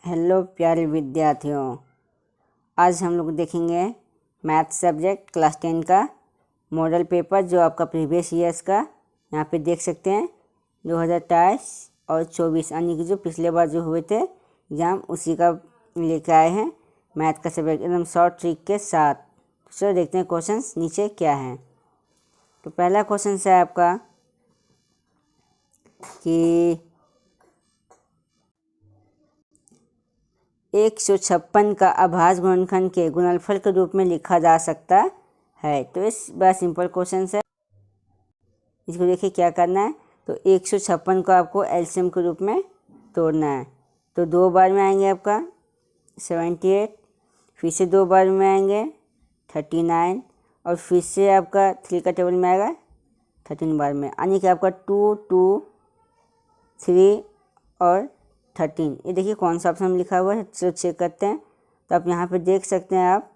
Hello प्यारे विद्यार्थियों, आज हम लोग देखेंगे मैथ सब्जेक्ट क्लास 10 का मॉडल पेपर जो आपका प्रीवियस ईयर्स का यहाँ पे देख सकते हैं 2023 और 24 यानी कि जो पिछले बार जो हुए थे एग्ज़ाम उसी का लेके आए हैं मैथ का सब्जेक्ट एकदम शॉर्ट ट्रिक के साथ। चलो देखते हैं क्वेश्चंस नीचे क्या हैं। तो पहला क्वेश्चन है आपका कि 156 का अभाज्य गुणनखंड के गुणनफल के रूप में लिखा जा सकता है। तो इस बड़ा सिंपल क्वेश्चन है, इसको देखिए क्या करना है। तो 156 को आपको एलसीएम के रूप में तोड़ना है। तो 2 बार में आएंगे आपका 78, फिर से 2 बार में आएंगे 39 और फिर से आपका 3 का टेबल में आएगा 13 बार में, यानी कि आपका 2, 2, 3 और 13। ये देखिए कौन सा ऑप्शन लिखा हुआ है, तो चेक करते हैं। तो आप यहाँ पे देख सकते हैं आप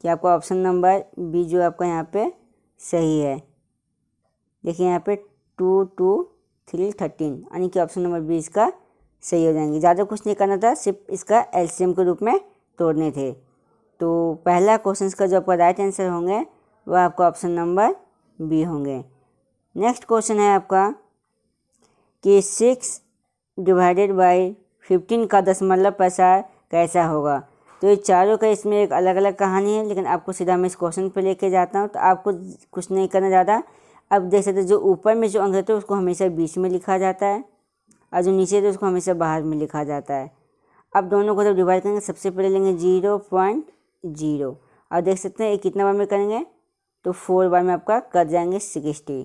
कि आपका ऑप्शन नंबर बी जो आपका यहाँ पे सही है। देखिए यहाँ पे 2, 2, 3, 13 यानी कि ऑप्शन नंबर बी इसका सही हो जाएंगे। ज़्यादा कुछ नहीं करना था, सिर्फ इसका एलसीएम के रूप में तोड़ने थे। तो पहला क्वेश्चन का जो आपका राइट आंसर होंगे वह आपका ऑप्शन नंबर बी होंगे। नेक्स्ट क्वेश्चन है आपका कि 6 डिवाइडेड बाई 15 का दशमलव प्रसार कैसा होगा। तो ये चारों का इसमें एक अलग अलग कहानी है, लेकिन आपको सीधा मैं इस क्वेश्चन पे लेके जाता हूँ। तो आपको कुछ नहीं करना ज़्यादा। अब देख सकते जो ऊपर में जो अंक रहते हैं उसको हमेशा बीच में लिखा जाता है और जो नीचे रहते हैं उसको हमेशा बाहर में लिखा जाता है। अब दोनों को जब डिवाइड करेंगे सबसे पहले लेंगे 0.0 और देख सकते हैं ये कितना बार में करेंगे तो 4 बार में आपका कट जाएंगे 60।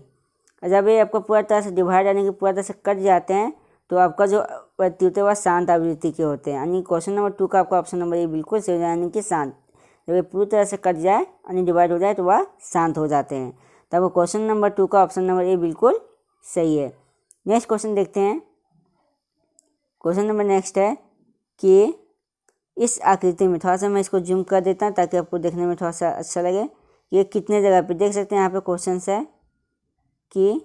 और जब ये आपका पूरा तरह से डिवाइड यानी कि पूरा तरह से कट जाते हैं तो आपका जो प्रत्युत्तर वह शांत आवृत्ति के होते हैं। यानी क्वेश्चन नंबर 2 का आपका ऑप्शन नंबर ये बिल्कुल सही हो जाए, यानी कि शांत। जब ये पूरी तरह से कट जाए यानी डिवाइड हो जाए तो वह शांत हो जाते हैं। तब क्वेश्चन नंबर 2 का ऑप्शन नंबर ये बिल्कुल सही है। नेक्स्ट क्वेश्चन देखते हैं। क्वेश्चन नंबर नेक्स्ट है कि इस आकृति में, थोड़ा सा मैं इसको जूम कर देता हूँ ताकि आपको देखने में थोड़ा सा अच्छा लगे। ये कितने जगह पे देख सकते हैं। यहाँ पे क्वेश्चन है कि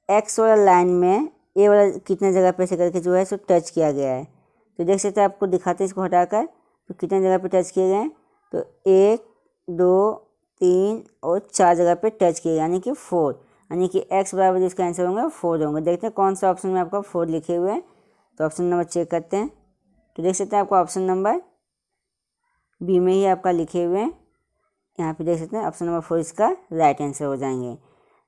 एक्स वाला लाइन में ए वाला कितने जगह पे से करके जो है सो टच किया गया है। तो देख सकते हैं, आपको दिखाते हैं इसको हटाकर तो कितने जगह पे टच किए गए हैं। तो 1, 2, 3 और 4 जगह पे टच किए, यानी कि 4, यानी कि एक्स बराबर जिसका आंसर होंगे 4 होंगे। देखते हैं कौन सा ऑप्शन में आपका 4 लिखे हुए हैं। तो ऑप्शन नंबर चेक करते हैं। तो देख सकते हैं आपका ऑप्शन नंबर बी में ही आपका लिखे हुए हैं। यहाँ पे देख सकते हैं ऑप्शन नंबर 4 इसका राइट आंसर हो जाएंगे।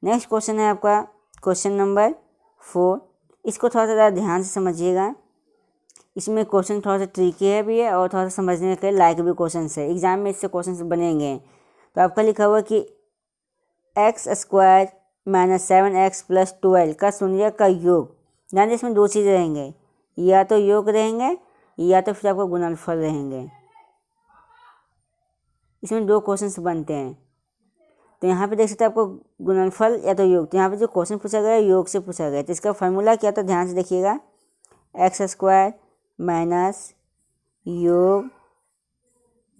नेक्स्ट क्वेश्चन है आपका क्वेश्चन नंबर 4। इसको थोड़ा सा ज़्यादा ध्यान से समझिएगा। इसमें क्वेश्चन थोड़ा सा ट्रिकी है भी है और थोड़ा सा समझने के लायक भी क्वेश्चन है। एग्जाम में इससे क्वेश्चन बनेंगे। तो आपका लिखा हुआ कि x² - 7x + 12 का शून्य का योग, यानी इसमें 2 चीज़ें रहेंगे, या तो योग रहेंगे या तो फिर आपका गुणनफल रहेंगे। इसमें 2 क्वेश्चन बनते हैं। तो यहाँ पे देख सकते हैं आपको गुणनफल या तो योग। तो यहाँ पे जो क्वेश्चन पूछा गया है योग से पूछा गया है। तो इसका फार्मूला क्या था ध्यान से देखिएगा। x² - योग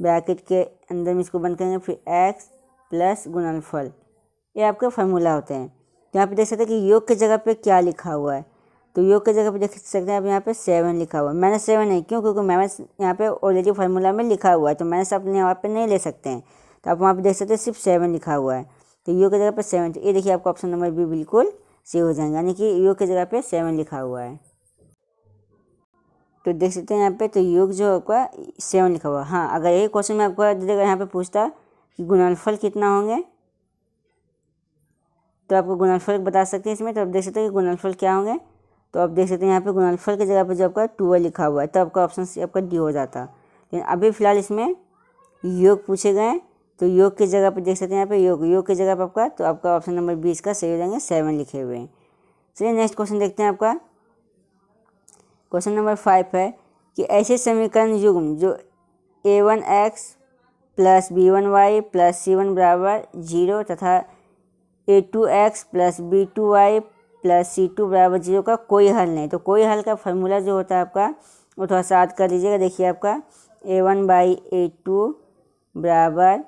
ब्रैकेट के अंदर में इसको बंद करेंगे, फिर x + गुणनफल, ये आपके फार्मूला होते हैं। तो यहाँ पे देख सकते हैं कि योग की जगह पे क्या लिखा हुआ है। तो योग की जगह पे देख सकते हैं आप यहाँ पे 7 लिखा हुआ है। -7 नहीं, क्यों? क्योंकि माइनस यहाँ पे ऑलरेडी फार्मूला में लिखा हुआ है, तो माइनस आप यहाँ पे नहीं ले सकते हैं। तो आप वहाँ पे देख सकते हैं सिर्फ 7 लिखा हुआ है। तो योग की जगह पे 7, ये देखिए आपका ऑप्शन नंबर बी बिल्कुल सही हो जाएंगे, यानी कि योग की जगह पे 7 लिखा हुआ है। तो देख सकते हैं यहाँ पे तो योग जो आपका 7 लिखा हुआ है। हाँ, अगर यही क्वेश्चन में आपको यहाँ पे पूछता कि गुणनफल कितना होंगे तो आपको गुणनफल बता सकते हैं इसमें। तो आप देख सकते हैं कि गुणनफल क्या होंगे। तो आप देख सकते हैं यहाँ पे गुणनफल की जगह पे जो आपका 12 लिखा हुआ है, तो आपका ऑप्शन आपका डी हो जाता। लेकिन अभी फिलहाल इसमें योग पूछे गए, तो योग की जगह पे देख सकते हैं यहाँ पे योग की जगह पे आपका, तो आपका ऑप्शन नंबर 20 का सही हो जाएंगे, 7 लिखे हुए हैं। चलिए नेक्स्ट क्वेश्चन देखते हैं। आपका क्वेश्चन नंबर 5 है कि ऐसे समीकरण युग्म जो a1x + b1y + c1 = 0 तथा a2x + b2y + c2 = 0 का कोई हल नहीं। तो कोई हल का फार्मूला जो होता है आपका वो थोड़ा सा याद कर लीजिएगा। देखिए आपका a1/a2 =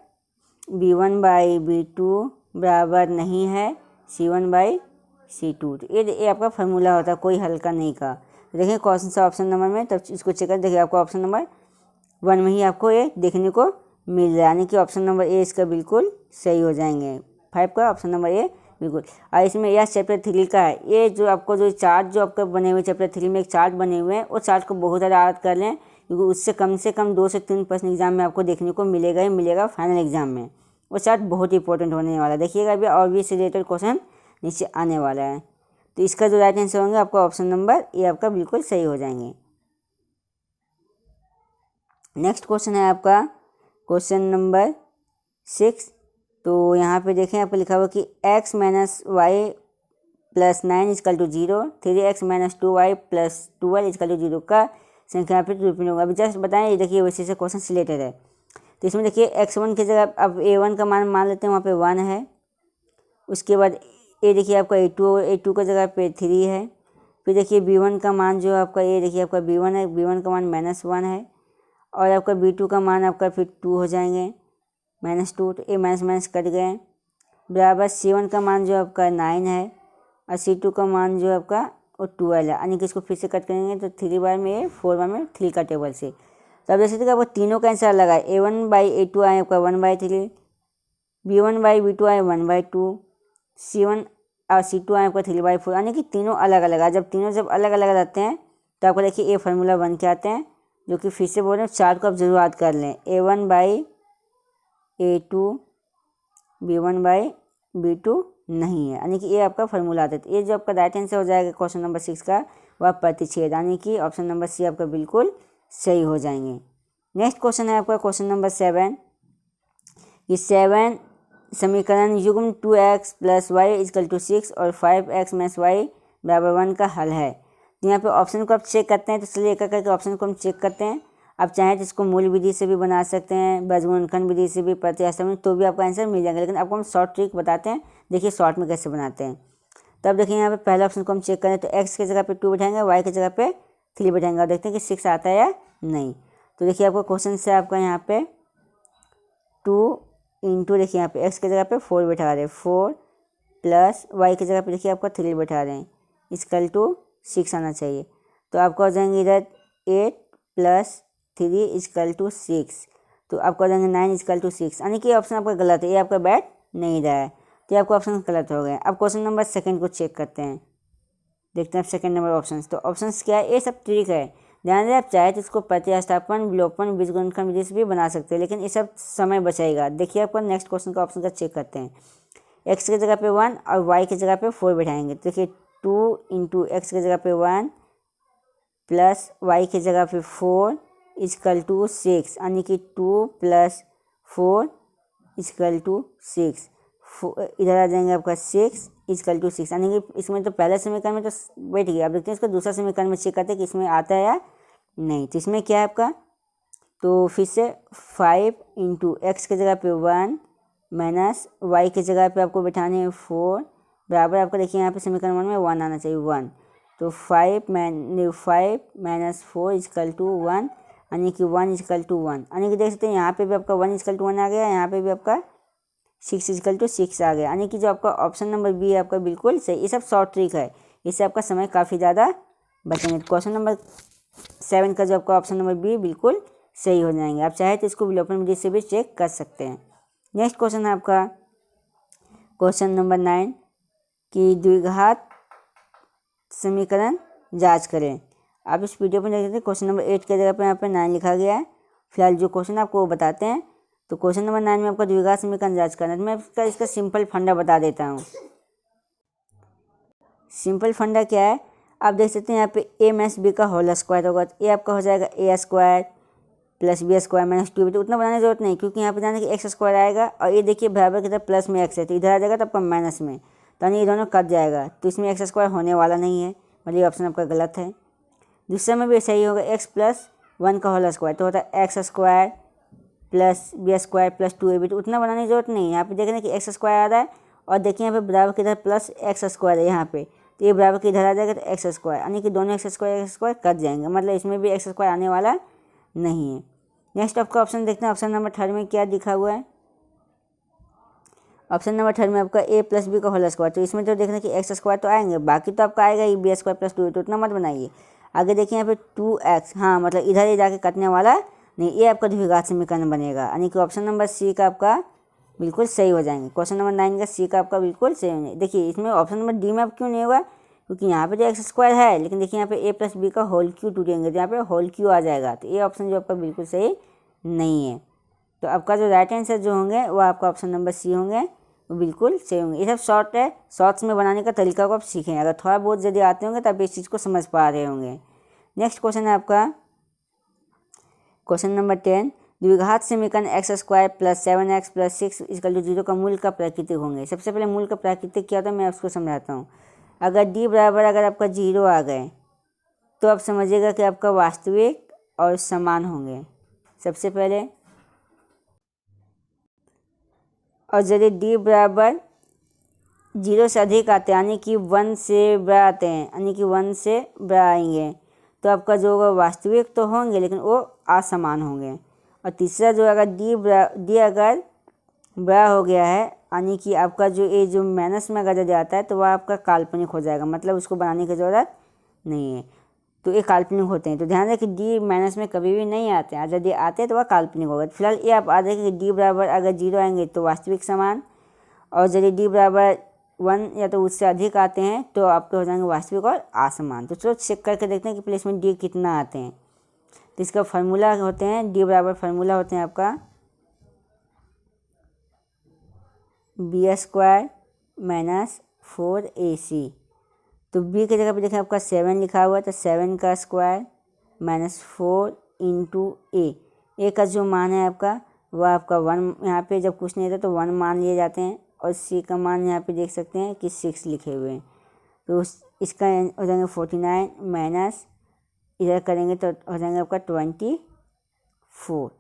b1/b2 बराबर नहीं है c1/c2। तो ये आपका फार्मूला होता है कोई हल का नहीं का। देखिए कौन सा ऑप्शन नंबर में, तब इसको चेक कर देखिए आपको ऑप्शन नंबर 1 में ही आपको ये देखने को मिल रहा है, यानी कि ऑप्शन नंबर ए इसका बिल्कुल सही हो जाएंगे। 5 का ऑप्शन नंबर ए बिल्कुल। और इसमें यह चैप्टर 3 का है। ये जो आपको जो चार्ट जो आपका बने हुए चैप्टर 3 में एक चार्ट बने हुए हैं, वो चार्ट को बहुत ज़्यादा याद कर लें, क्योंकि उससे कम 2 से 3 प्रश्न एग्जाम में आपको देखने को मिलेगा ही मिलेगा फाइनल एग्जाम में। वो चार्ट बहुत इंपॉर्टेंट होने वाला है, देखिएगा अभी और भी इससे रिलेटेड क्वेश्चन नीचे आने वाला है। तो इसका जो राइट आंसर होंगे आपका ऑप्शन नंबर ए आपका बिल्कुल सही हो जाएंगे। नेक्स्ट क्वेश्चन है आपका क्वेश्चन नंबर 6। तो यहाँ पे देखें आपको लिखा हुआ कि x - y + 9 = 0, 3x - 2y + 12 = 0 का संख्या पे रूप में होगा। अभी जस्ट बताएं, ये देखिए वैसे से क्वेश्चन रिलेटेड है। तो इसमें देखिए x1 की जगह अब a1 का मान लेते हैं, वहाँ पे 1 है। उसके बाद ये देखिए आपका a2 का जगह पे 3 है। फिर देखिए b1 का मान जो आपका ये देखिए आपका b1 है, b1 का मान -1 है। और आपका b2 का मान आपका फिर 2 हो जाएंगे, -2, तो ये माइनस कट गए। बराबर c1 का मान जो आपका 9 है और c2 का मान जो आपका वो 12 है, यानी कि इसको फिर से कट करेंगे तो 3 बार में 4 बार में 3 का टेबल से। तो अब जैसे कि आपको तीनों का आंसर लगा है, a1/a2 आए आपका 1/3, b1/b2 आए 1/2, c1 और c2 आए आपका 3/4, यानी कि तीनों अलग अलग है। जब अलग अलग रहते हैं तो आपको देखिए ये फार्मूला बन के आते हैं, जो कि फिर से बोल रहे हैं चार्ट को आप जरूर याद कर लें। a1/a2 b1/b2 नहीं है, यानी कि ये आपका फार्मूला आता है। तो ये जो आपका राइट आंसर हो जाएगा क्वेश्चन नंबर 6 का, वह प्रतिच्छेद, यानी कि ऑप्शन नंबर सी आपका बिल्कुल सही हो जाएंगे। नेक्स्ट क्वेश्चन है आपका क्वेश्चन नंबर 7। ये 7 समीकरण युग्म 2x + y = 6 और 5x - y = 1 का हल है। तो यहाँ पे ऑप्शन को आप चेक करते हैं, तो चलिए एक करके ऑप्शन को हम चेक करते हैं। आप चाहें तो इसको मूल विधि से भी बना सकते हैं, बीजगुणनखंड विधि से भी, प्रत्यास्थापन, तो भी आपका आंसर मिल जाएगा। लेकिन आपको हम शॉर्ट ट्रिक बताते हैं, देखिए शॉर्ट में कैसे बनाते हैं। तब देखिए यहाँ पे पहले ऑप्शन को हम चेक करें तो x की जगह पे 2 बैठाएंगे, y की जगह पे 3 बैठाएंगे और देखते हैं कि 6 आता है या नहीं। तो देखिए आपको क्वेश्चन से आपका यहाँ पे 2 इंटू देखिए यहाँ पे x की जगह पे 4 बैठा रहे हैं, 4 प्लस y की जगह पे देखिए आपका 3 बैठा रहे हैं, = 6 आना चाहिए। तो आपको आ जाएंगे इधर 8 + 3 = 6, तो आपको आ जाएंगे 9 = 6, यानी कि ऑप्शन आपका गलत है, ये आपका बैठ नहीं रहा है, तो ये आपका ऑप्शन गलत हो गया। अब क्वेश्चन नंबर 2 को चेक करते हैं, देखते हैं सेकंड नंबर ऑप्शन। तो ऑप्शन क्या है, ये सब ट्रिक है, ध्यान दें। आप चाहे तो इसको प्रतिस्थापन, विलोपन, बीजगुणनखंड विधि से भी बना सकते हैं, लेकिन ये सब समय बचाएगा। देखिए आपका नेक्स्ट क्वेश्चन का ऑप्शन का चेक करते हैं। x की जगह पे 1 और y की जगह पे 4 बैठाएंगे, तो देखिए 2 इंटू x की जगह पे 1 प्लस y की जगह पे 4 = 6, यानी कि 2 + 4 = 6। इधर आ जाएंगे आपका 6 = 6, यानी कि इसमें तो पहले समीकरण में तो बैठ गया। अब देखते हैं इसको दूसरा समीकरण में चेक करते हैं कि इसमें आता है या नहीं। तो इसमें क्या है आपका, तो फिर से 5 इंटू x की जगह पे 1 माइनस y की जगह पे आपको बैठाने हैं 4 बराबर आपका देखिए यहाँ पे समीकरण 1 में 1 आना चाहिए, 1। तो 5 - 4 = 1, यानी कि 1 = 1, यानी कि देख सकते हैं यहाँ पे भी आपका 1 = 1 आ गया, यहाँ पे भी आपका 6 = 6 आ गया, यानी कि जो आपका ऑप्शन नंबर बी है आपका बिल्कुल सही। ये सब शॉर्ट ट्रिक है, इससे आपका समय काफ़ी ज़्यादा बचेंगे। क्वेश्चन नंबर 7 का जो आपका ऑप्शन नंबर बी बिल्कुल सही हो जाएंगे। आप चाहे तो इसको विलोपन विधि से भी चेक कर सकते हैं। नेक्स्ट क्वेश्चन है आपका क्वेश्चन नंबर 9 कि द्विघात समीकरण जांच करें। आप इस वीडियो पर देख सकते हैं क्वेश्चन नंबर 8 की जगह पर यहाँ पे 9 लिखा गया है। फिलहाल जो क्वेश्चन आपको वो बताते हैं। तो क्वेश्चन नंबर 9 में आपका द्विघात समीकरण जांच करना है। तो मैं इसका सिंपल फंडा बता देता हूँ। सिंपल फंडा क्या है, आप देख सकते हैं यहाँ पे a - b का होल स्क्वायर होगा, तो ये आपका हो जाएगा a² + b² - 2b। तो उतना बनाने की जरूरत नहीं, क्योंकि यहाँ पे जाने कि x² आएगा और ये देखिए बराबर की तरफ प्लस में x है, तो इधर आ जाएगा तो आपका माइनस में, तो यानी ये दोनों कट जाएगा, तो इसमें x² होने वाला नहीं है, मतलब ये ऑप्शन आपका गलत है। दूसरे में भी ऐसा ही होगा, x + 1 का होल स्क्वायर, तो होता है x² + b² + 2ab। तो उतना बनाने की जरूरत नहीं है। यहाँ पे देख रहे हैं कि x² आ रहा है और देखिए यहाँ पे बराबर की इधर प्लस x² है यहाँ पे, तो ये बराबर की इधर आ जाएगा तो x², यानी कि दोनों x² कट जाएंगे, मतलब इसमें भी x² आने वाला नहीं है। नेक्स्ट आपका ऑप्शन देखते हैं, ऑप्शन नंबर 3 में क्या दिखा हुआ है। ऑप्शन नंबर 3 में आपका a + b का होल स्क्वायर, तो इसमें तो देखना कि x² तो आएंगे, बाकी तो आपका आएगा ही b² + 2, तो उतना मत बनाइए। आगे देखिए यहाँ पे 2x, हाँ मतलब इधर ही जाके कटने वाला नहीं, ये आपका द्विघात समीकरण बनेगा, यानी कि ऑप्शन नंबर सी का आपका बिल्कुल सही हो जाएंगे। क्वेश्चन नंबर 9 का सी का आपका बिल्कुल सही हो जाएंगे। देखिए इसमें ऑप्शन नंबर डी में आप क्यों नहीं होगा, क्योंकि यहाँ पे जो एक्स स्क्वायर है, लेकिन देखिए यहाँ पे ए प्लस बी का होल क्यू टूटेंगे तो यहाँ पे होल क्यू आ जाएगा, तो ये ऑप्शन जो आपका बिल्कुल सही नहीं है। तो आपका जो राइट आंसर जो होंगे वो आपका ऑप्शन नंबर सी होंगे, वो बिल्कुल सही होंगे। ये सब शॉर्ट है, शॉर्ट्स में बनाने का तरीका को आप सीखें, अगर थोड़ा बहुत यदि आते होंगे तब इस चीज़ को समझ पा रहे होंगे। नेक्स्ट क्वेश्चन है आपका क्वेश्चन नंबर 10, द्विघात समीकरण x square plus 7x plus 6 equal to 0 का मूल का प्राकृतिक होंगे। सबसे पहले मूल का प्राकृतिक क्या होता है मैं आपको समझाता हूँ। अगर डी बराबर अगर आपका 0 आ गए तो आप समझिएगा कि आपका वास्तविक और समान होंगे सबसे पहले, और यदि डी बराबर 0 से अधिक आते हैं, यानी कि 1 से बड़ा आते हैं, यानी कि 1 से बड़ा आएंगे तो आपका जो होगा वास्तविक तो होंगे लेकिन वो असमान होंगे। और तीसरा जो अगर डी अगर बड़ा हो गया है, यानी कि आपका जो ये जो माइनस में अगर जाता है तो वह आपका काल्पनिक हो जाएगा, मतलब उसको बनाने की ज़रूरत नहीं है, तो ये काल्पनिक होते हैं। तो ध्यान रखें कि डी माइनस में कभी भी नहीं आते हैं, यदि आते हैं तो वह काल्पनिक होगा। फिलहाल ये आप याद रखें कि डी बराबर अगर 0 आएंगे तो वास्तविक समान, और यदि डी बराबर 1 या तो उससे अधिक आते हैं तो आपके हो जाएंगे वास्तविक और असमान। तो चलो चेक करके देखते हैं कि प्लेसमेंट डी कितना आते हैं। तो इसका फार्मूला होते हैं डी बराबर, फार्मूला होते हैं आपका बी स्क्वायर माइनस 4ac। तो बी की जगह पे देखें आपका 7 लिखा हुआ है, तो 7 का स्क्वायर माइनस 4 इंटू ए का जो मान है आपका वह आपका 1, यहाँ पे जब कुछ नहीं रहता तो 1 मान लिए जाते हैं, और सी का मान यहाँ पे देख सकते हैं कि 6 लिखे हुए हैं। तो इसका हो जाएंगे 49 माइनस इधर करेंगे तो हो जाएंगे आपका 24,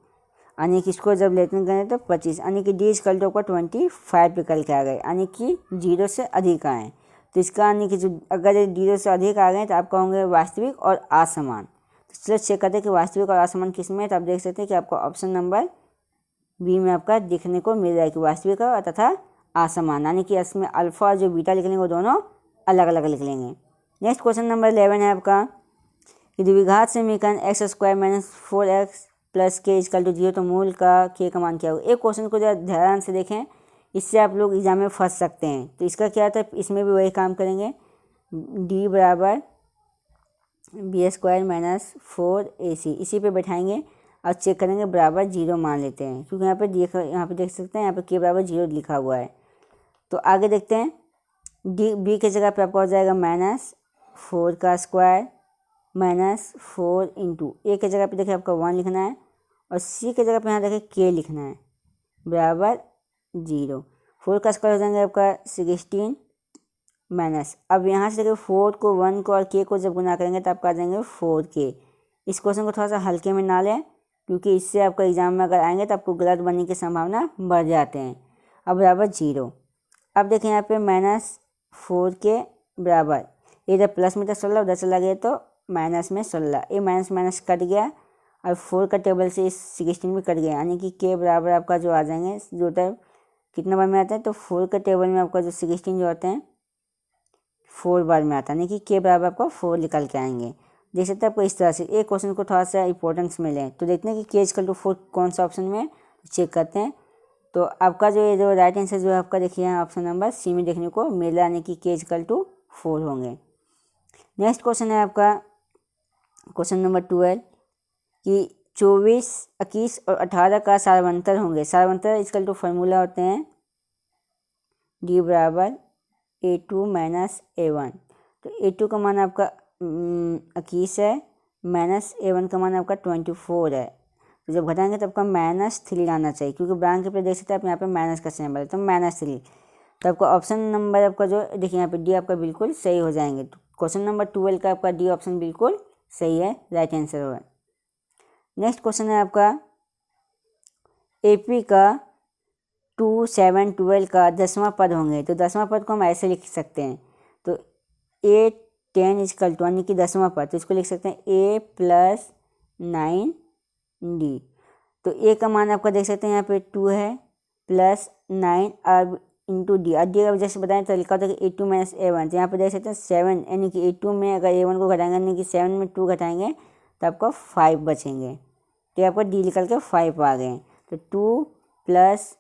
यानी कि इसको जब लेते हैं तो 25, यानी कि डी इक्वल टू आपका 25 निकल के आ गए, यानी कि 0 से अधिक आए। तो इसका यानी कि जो अगर 0 से अधिक आ गए तो आपका होंगे वास्तविक और असमान। तो चलो चेक करते हैं कि वास्तविक और असमान किस में है, तो आप देख सकते हैं कि आपका ऑप्शन नंबर बी में आपका देखने को मिल रहा है कि वास्तविक तथा असमान, यानी कि इसमें अल्फा और जो बीटा लिख लेंगे वो दोनों अलग अलग लिख लेंगे। नेक्स्ट क्वेश्चन नंबर 11 है आपका कि द्विघात समीकरण x square minus 4x plus के इक्वल टू 0, तो मूल का के का मान क्या होगा। एक क्वेश्चन को जरा ध्यान से देखें, इससे आप लोग एग्जाम में फंस सकते हैं। तो इसका क्या था, इसमें भी वही काम करेंगे, डी बराबर बी स्क्वायर माइनस 4ac, इसी पे बैठाएंगे और चेक करेंगे बराबर 0 मान लेते हैं, क्योंकि यहाँ पे देख सकते हैं यहाँ पे के बराबर 0 लिखा हुआ है। तो आगे देखते हैं, डी बी की जगह पे आपका हो जाएगा माइनस 4 का स्क्वायर माइनस 4 इंटू ए की जगह पे देखिए आपका 1 लिखना है, और सी की जगह पे यहाँ देखिए के लिखना है बराबर 0। 4 का स्क्वायर हो जाएंगे आपका 16 माइनस, अब यहाँ से देखिए 4 को 1 को और के को जब गुना करेंगे तो आपका आ जाएंगे 4k। इस क्वेश्चन को थोड़ा सा हल्के में ना लें, क्योंकि इससे आपका एग्जाम में अगर आएंगे तो आपको गलत बनने की संभावना बढ़ जाते हैं। अब बराबर 0, अब देखें यहाँ पे माइनस 4k बराबर, इधर प्लस में तो 16 उधर चला गया तो माइनस में 16, ये माइनस माइनस कट गया और 4 का टेबल से 16 भी कट गया, यानी कि के बराबर आपका जो आ जाएंगे जो टाइप कितना बार में आता है, तो 4 का टेबल में आपका जो 16 जो आते हैं 4 बार में आता है, यानी कि के बराबर आपको 4 निकल के आएंगे। देख सकते हैं आपको इस तरह से। एक क्वेश्चन को थोड़ा सा इंपॉर्टेंस में लें तो देखते हैं कि के इक्वल टू 4 कौन सा ऑप्शन में, चेक करते हैं। तो आपका जो ये जो राइट आंसर जो है आपका देखिए यहाँ ऑप्शन नंबर सी में देखने को मिल रहा है, यानी कि के इक्वल टू 4 होंगे। नेक्स्ट क्वेश्चन है आपका क्वेश्चन नंबर 12 कि 24, 21 और 18 का सारवंतर होंगे। सारवंतर इक्वल टू फार्मूला होते हैं डी बराबर a2 माइनस a1। तो a2 का मान आपका 21 है माइनस a1 का मान आपका 24 है। तो जब घटाएंगे तो आपका -3 आना चाहिए, क्योंकि ब्रांच के पे देख सकते हैं आप यहाँ पे माइनस का सिंबल है तो -3। तो आपका ऑप्शन नंबर आपका जो देखिए यहाँ पे डी आपका बिल्कुल सही हो जाएंगे। तो क्वेश्चन नंबर 12 का आपका डी ऑप्शन बिल्कुल सही है, राइट आंसर होगा। नेक्स्ट क्वेश्चन है आपका एपी का 2, 7, 12 का 10वां पद होंगे। तो 10वां पद को हम ऐसे लिख सकते हैं, तो ए 10 इक्वल टू यानी कि 10वां पद, तो इसको लिख सकते हैं a प्लस 9d। तो a का मान आपका देख सकते हैं यहाँ पे 2 है प्लस 9, अब इंटू डी। अब डी का वजह से बताएं तो लिखा होता है कि A2 माइनस A1। तो यहाँ पर देख सकते हैं 7 यानी कि A2 में अगर A1 को घटाएंगे यानी कि 7 में 2 घटाएंगे तो आपको 5 बचेंगे। तो आपका डी निकल के 5 आ गए। तो 2 प्लस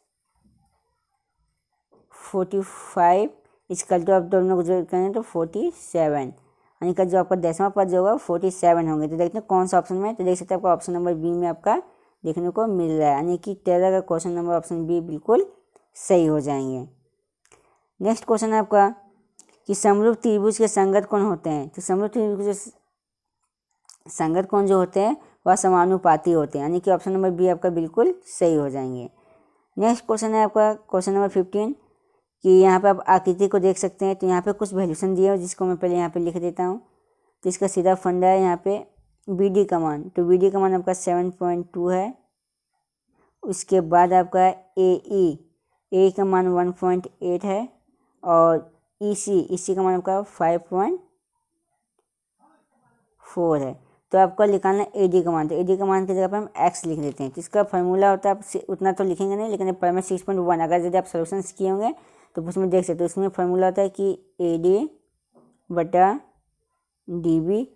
45 इसकल तो आप दोनों को जोड़ करेंगे तो 47 यानी कि जो आपका 10वां पद जो होगा 47 होंगे। तो देखते हैं कौन सा ऑप्शन में, तो देख सकते हैं आपका ऑप्शन नंबर बी में आपका देखने को मिल रहा है, यानी कि 13 का क्वेश्चन नंबर ऑप्शन बी बिल्कुल सही हो जाएंगे। नेक्स्ट क्वेश्चन है आपका कि समरूप त्रिभुज के संगत कोण होते हैं। तो समरूप त्रिभुज के संगत कोण जो होते हैं वह समानुपाती होते हैं, यानी कि ऑप्शन नंबर बी आपका बिल्कुल सही हो जाएंगे। नेक्स्ट क्वेश्चन है आपका क्वेश्चन नंबर 15 कि यहाँ पे आप आकृति को देख सकते हैं। तो यहाँ पे कुछ वैल्यूशन दिए हो जिसको मैं पहले यहाँ पे लिख देता हूँ। तो इसका सीधा फंडा है यहाँ पे बी डी का मान। तो बी डी का मान आपका 7.2 है। उसके बाद आपका ए का मान 1.8 है और ई सी का मान आपका 5.4 है। तो आपको लिखाना ए डी का मान। तो ए डी का मान की जगह पर हम एक्स लिख देते हैं। तो इसका फार्मूला होता है, आप उतना तो लिखेंगे नहीं, लेकिन पर में 6.1 अगर यदि आप सोल्यूशन किए होंगे तो उसमें देख सकते हो। इसमें फार्मूला होता है कि ए डी बटा डी बी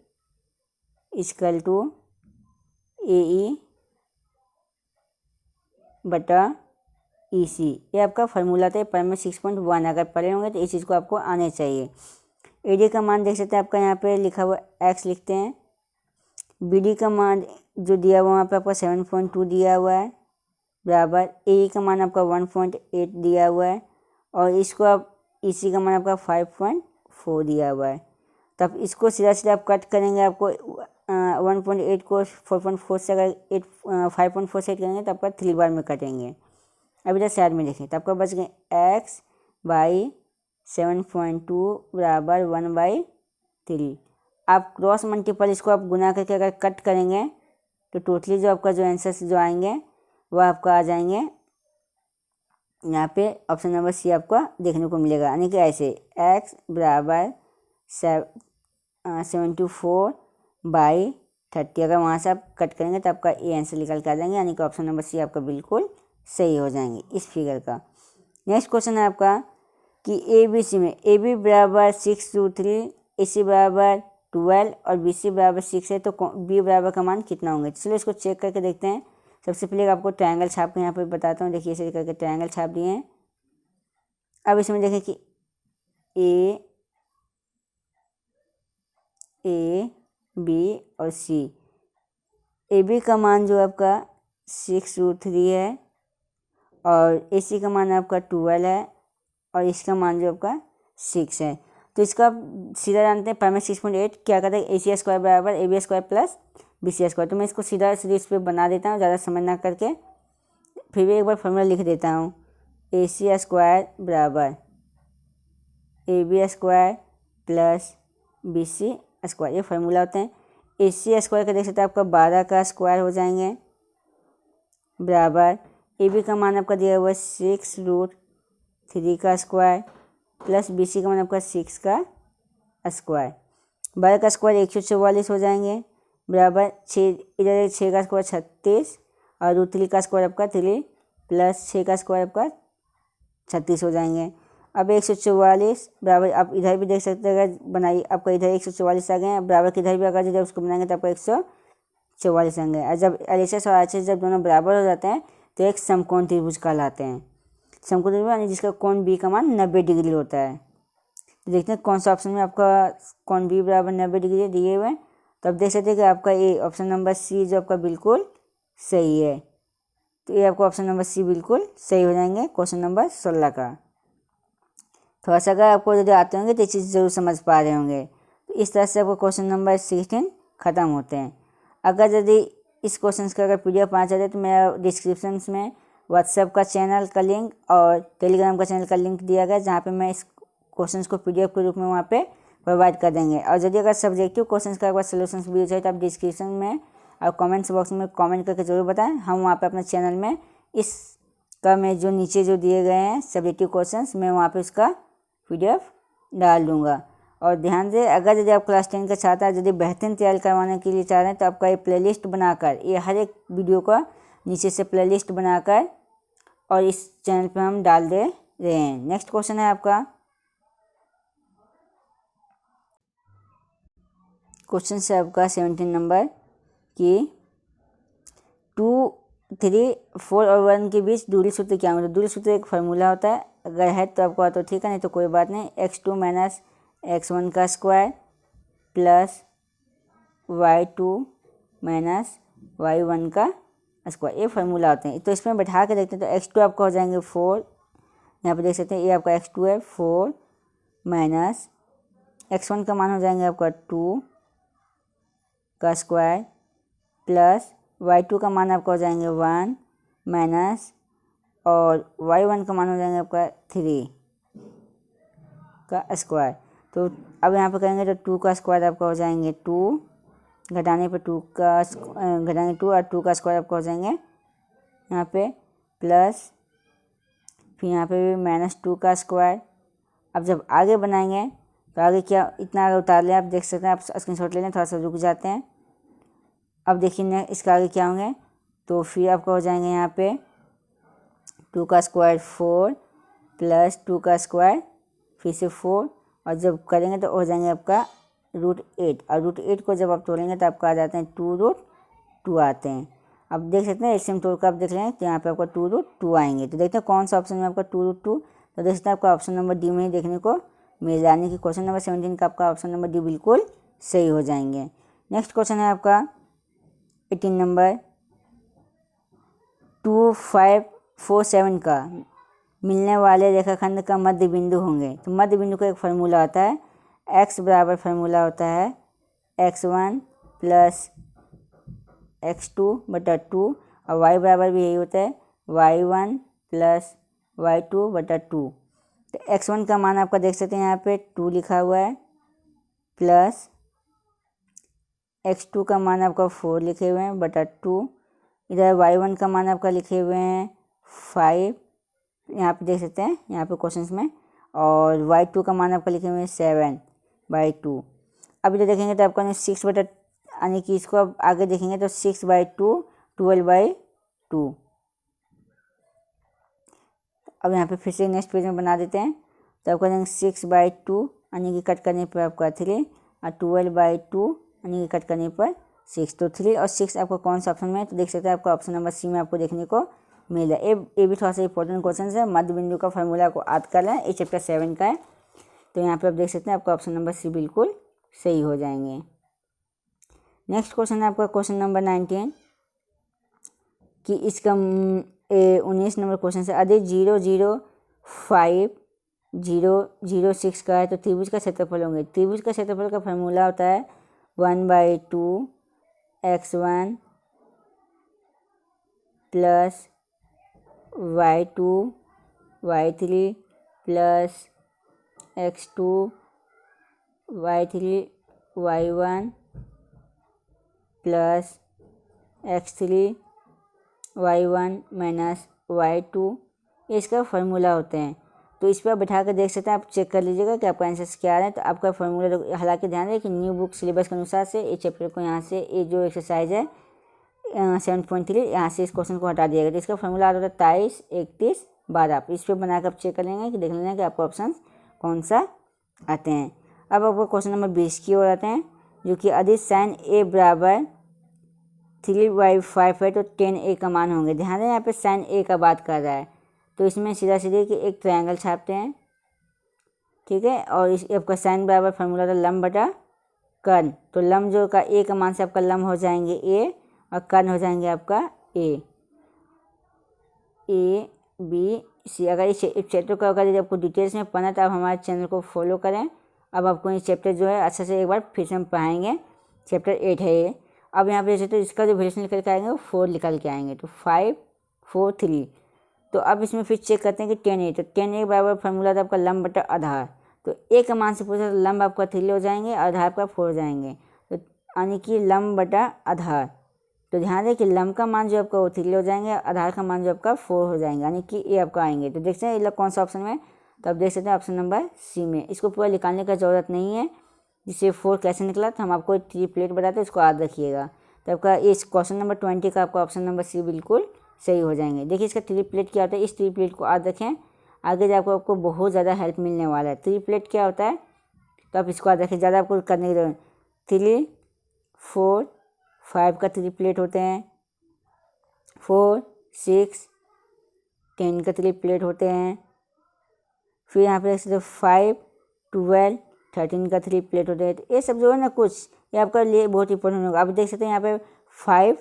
इक्वल टू ए ई बटा ई सी। ये आपका फार्मूला था पर में 6.1। अगर पढ़े होंगे तो इस चीज़ को आपको आने चाहिए। ए डी का मान देख सकते हैं आपका यहाँ पे लिखा हुआ एक्स लिखते हैं। बी डी का मान जो दिया हुआ वहाँ पे आपका 7.2 दिया हुआ है बराबर ए का मान आपका 1.8 दिया हुआ है और इसको आप ई सी का मान आपका 5.4 दिया हुआ है। तब इसको सीधा सीधा आप कट करेंगे, आपको 1.8 को 4.4 से अगर 5.4 से करेंगे तो आपका 3 बार में कटेंगे। अब इधर साइड में देखें तो आपका बच गए एक्स बाई 7.2 बराबर 1/3। आप क्रॉस मल्टीपल इसको आप गुना करके अगर कट करेंगे तो टोटली जो आपका जो आंसर्स जो आएंगे वह आपका आ जाएंगे यहाँ पे ऑप्शन नंबर सी आपको देखने को मिलेगा, यानी कि ऐसे एक्स बराबर 74/30। अगर वहाँ से आप कट करेंगे तो आपका ए आंसर निकल के आ जाएंगे, यानी कि ऑप्शन नंबर सी आपका बिल्कुल सही हो जाएंगे इस फिगर का। नेक्स्ट क्वेश्चन है आपका कि ए बी सी में ए बी बराबर 6/3, ए सी बराबर 12 और बी सी बराबर 6 है, तो बी बराबर का मान कितना होंगे। चलो इसको चेक करके देखते हैं। सबसे पहले आपको ट्रायंगल छाप के यहाँ पे बताता हूँ। देखिए इसे करके ट्रायंगल छाप दिए हैं। अब इसमें देखें कि ए बी और सी। ए बी का मान जो आपका 6/3 है और ए सी का मान आपका 12 है और इसका मान जो आपका 6 है। तो इसका सीधा जानते हैं पर 6.8 क्या कहते हैं ए सी स्क्वायर बराबर A B square plus B C square. तो मैं इसको सीधा इस पर बना देता हूँ, ज़्यादा समझ ना करके। फिर भी एक बार फॉर्मूला लिख देता हूँ। ए सी स्क्वायर बराबर A B square plus B C square, ये फार्मूला होते हैं। ए सी स्क्वायर का देख सकते हैं आपका 12 का स्क्वायर हो जाएंगे बराबर ए बी का मान आपका दिया हुआ है 6√3 का स्क्वायर प्लस बी सी का मान आपका 6 का स्क्वायर। 12 का स्क्वायर 144 हो जाएंगे बराबर 6, इधर 6 का स्क्वायर 36 और √3 का स्क्वायर आपका 3 प्लस 6 का स्क्वायर आपका 36 हो जाएंगे। अब 144 बराबर आप इधर भी देख सकते हैं, अगर बनाइए आपका इधर 144 आ गए हैं बराबर के इधर भी अगर जब उसको बनाएंगे तो आपका 144 आएंगे। और जब एलएचएस और आरएचएस जब दोनों बराबर हो जाते हैं तो एक समकोण त्रिभुज कहलाते हैं। समकोण त्रिभुज यानी जिसका कोण बी का मान 90 डिग्री होता है। तो देखते हैं कौन सा ऑप्शन में आपका कोण बी बराबर 90 डिग्री दिए हुए हैं। तो आप देख सकते हैं कि आपका ये ऑप्शन नंबर सी जो आपका बिल्कुल सही है। तो ये आपका ऑप्शन नंबर सी बिल्कुल सही हो जाएंगे क्वेश्चन नंबर 16 का। थोड़ा सा अगर आपको यदि आते होंगे तो ये चीज़ ज़रूर समझ पा रहे होंगे। तो इस तरह से आपको क्वेश्चन नंबर 16 ख़त्म होते हैं। अगर यदि इस क्वेश्चन का अगर PDF आ जाए तो मेरा डिस्क्रिप्शन में व्हाट्सएप का चैनल का लिंक और टेलीग्राम का चैनल का लिंक दिया गया, जहाँ पे मैं इस क्वेश्चन को PDF के रूप में वहाँ पे प्रोवाइड कर देंगे। और यदि अगर सब्जेक्टिव क्वेश्चन का अगर सोल्यूशन वीडियो चाहिए तो आप डिस्क्रिप्शन में और कमेंट्स बॉक्स में कमेंट करके जरूर बताएं। हम वहाँ पे अपने चैनल में इसका में जो नीचे जो दिए गए हैं सब्जेक्टिव क्वेश्चन मैं वहाँ पे उसका PDF डाल दूँगा। और ध्यान दें, अगर यदि आप क्लास 10 का छात्र यदि बेहतरीन तैयारी करवाने के लिए चाह रहे हैं तो आपका ये प्लेलिस्ट बनाकर ये हर एक वीडियो का नीचे से प्लेलिस्ट बनाकर और इस चैनल पर हम डाल दे रहे हैं। नेक्स्ट क्वेश्चन है आपका, क्वेश्चन से आपका 17 नंबर कि 2, 3, 4 और 1 के बीच दूरी सूत्र क्या होगा। तो दूरी सूत्र एक फार्मूला होता है, अगर है तो आपको तो ठीक है, नहीं तो कोई बात नहीं। x2 माइनस x1 का square plus y2 minus y1 का स्क्वायर, ये फार्मूला होते हैं। तो इसमें बैठा के देखते हैं। तो x2 आपका हो जाएंगे 4, यहाँ पे देख सकते हैं ये आपका x2 है 4 माइनस x1 का मान हो जाएंगे आपका 2 का स्क्वायर प्लस y2 का मान आपका हो जाएंगे 1 माइनस और y1 का मान हो जाएंगे आपका 3 का स्क्वायर। तो अब यहाँ पे करेंगे तो 2 का स्क्वायर आपका हो जाएंगे 2, घटाने पे 2 का घटाएंगे 2 और 2 का स्क्वायर आपका हो जाएंगे यहाँ पे प्लस, फिर यहाँ पे भी माइनस 2 का स्क्वायर। अब जब आगे बनाएंगे तो आगे क्या, इतना आगे उतार लें, आप देख सकते हैं, आप स्क्रीनशॉट ले लें, थोड़ा सा रुक जाते हैं। अब देखिए इसका आगे क्या होंगे, तो फिर आपका हो जाएंगे यहाँ पे 2 का स्क्वायर 4 प्लस 2 का स्क्वायर फिर से 4, और जब करेंगे तो हो जाएंगे आपका √8, और √8 को जब आप तोड़ेंगे तो आपका आ जाते हैं 2√2 आते हैं। अब देख सकते हैं एलसीएम तोड़ कर आप देख लें तो यहाँ पे आपका 2√2 आएंगे। तो देखते हैं कौन सा ऑप्शन में आपका 2√2, तो देख सकते हैं आपका ऑप्शन नंबर डी में ही देखने को मिल जाने की। क्वेश्चन नंबर 17 का आपका ऑप्शन नंबर डी बिल्कुल सही हो जाएंगे। नेक्स्ट क्वेश्चन है आपका 18 नंबर, 2, 5, 4, 7 का मिलने वाले रेखाखंड का मध्य बिंदु होंगे। तो मध्य बिंदु का एक फार्मूला होता है, x बराबर फार्मूला होता है x1 प्लस x2 बटा 2, और y बराबर भी यही होता है y1 प्लस y2 बटा 2। तो x1 का मान आपका देख सकते हैं यहाँ पे 2 लिखा हुआ है, प्लस x2 का मान आपका 4 लिखे हुए हैं बटा 2, इधर y1 का मान आपका लिखे हुए हैं 5, यहाँ पे देख सकते हैं यहाँ पे क्वेश्चंस में, और y2 का मान आपका लिखे हुए हैं 7/2। अब इधर देखेंगे तो आपका 6 बटा, यानी कि इसको अब आगे देखेंगे तो 6/2 12/2। अब यहाँ पे फिर से नेक्स्ट पेज में बना देते हैं। तो आपका 6/2 यानी कि कट करने पर आपका 3, और 12/2 यानी कि कट करने पर 6। तो 3 और 6 आपका कौन सा ऑप्शन में है, तो देख सकते हैं आपका ऑप्शन नंबर सी में आपको देखने को मिल रहा है। ये भी थोड़ा सा इंपॉर्टेंट क्वेश्चन है, मध्य बिंदु का फार्मूला को याद कर लें, ये चैप्टर 7 का है। तो यहाँ पे आप देख सकते हैं आपका ऑप्शन नंबर सी बिल्कुल सही हो जाएंगे। नेक्स्ट क्वेश्चन है आपका क्वेश्चन नंबर 19 कि इसका 19 नंबर क्वेश्चन से अधिक 0, 0, 5, 0, 0, 6 का है। तो त्रिभुज का क्षेत्रफल होंगे। त्रिभुज का क्षेत्रफल का फार्मूला होता है 1/2 x1 plus y2 y3 plus x2 y3 y1 plus x3 y1 minus y2, ये इसका फार्मूला होते हैं। तो इस पर आप बैठा कर देख सकते हैं, आप चेक कर लीजिएगा कि आपका आंसर क्या आ रहा है। तो आपका फार्मूला, हालांकि ध्यान दें कि न्यू बुक सिलेबस के अनुसार से ये चैप्टर को यहाँ से ये जो एक्सरसाइज है 7.3 यहाँ से इस क्वेश्चन को हटा दिया गया। तो इसका फार्मूला आता है 23, 31, 12। आप इस पर बनाकर आप चेक कर लेंगे कि देख लेंगे कि आपको ऑप्शन कौन सा आते हैं। अब आपको क्वेश्चन नंबर 20 की ओर आते हैं, जो कि अधिक साइन ए बराबर 3/5 है। तो 10a का मान होंगे। ध्यान दें यहाँ पे साइन ए का बात कर रहा है, तो इसमें सीधा सीधे कि एक ट्रायंगल छापते हैं, ठीक है। और इस आपका साइन बराबर फार्मूला था लंब बटा कर्ण। तो लंब जो का ए का मान से आपका लंब हो जाएंगे ए, और कर्ण हो जाएंगे आपका ए बी सी। अगर इस चैप्टर को अगर यदि आपको डिटेल्स में पढ़ना तो आप हमारे चैनल को फॉलो करें। अब आपको ये चैप्टर जो है अच्छे से एक बार फिर से हम पढ़ाएंगे। चैप्टर 8 है ये। अब यहाँ पे जैसे तो इसका जो वैल्यूशन निकल के आएंगे वो 4 निकल के आएंगे। तो 5, 4, 3। तो अब इसमें फिर चेक करते हैं कि 10a। तो 10a बराबर फार्मूला था आपका लंब बटा आधार। तो ए का मान से पूछा तो लंब आपका 3 हो जाएंगे, आधार आपका 4 हो जाएंगे। तो यानी कि लंब बटा आधार। तो ध्यान दें कि लंब का मान जो आपका वो 3 हो जाएंगे, आधार का मान जो आपका 4 हो जाएंगे, यानी कि ये आपका आएंगे। तो देखते हैं ये लोग कौन सा ऑप्शन में, तो आप देख सकते हैं ऑप्शन नंबर सी में। इसको पूरा निकालने का ज़रूरत नहीं है, जिससे 4 कैसे निकला तो हम आपको 3 प्लेट बताते हैं, उसको याद रखिएगा। तो आपका इस क्वेश्चन नंबर 20 का आपका ऑप्शन नंबर सी बिल्कुल सही हो जाएंगे। देखिए इसका 3 प्लेट क्या होता है, इस 3 प्लेट को याद रखें। आगे जाकर आपको बहुत ज़्यादा हेल्प मिलने वाला है। ट्रिपलेट क्या होता है, तो आप इसको याद रखिए, ज़्यादा आपको करने की जरूरत। 3, 4, 5 का ट्रिपलेट होते हैं, 4, 6, 10 का ट्रिपलेट होते हैं। फिर यहाँ पे देख सकते हो 5, 12, 13 का ट्रिपलेट होते हैं। तो ये सब जो है ना कुछ ये आपका लिए बहुत इंपॉर्टेंट होगा। आप देख सकते हैं यहाँ पे 5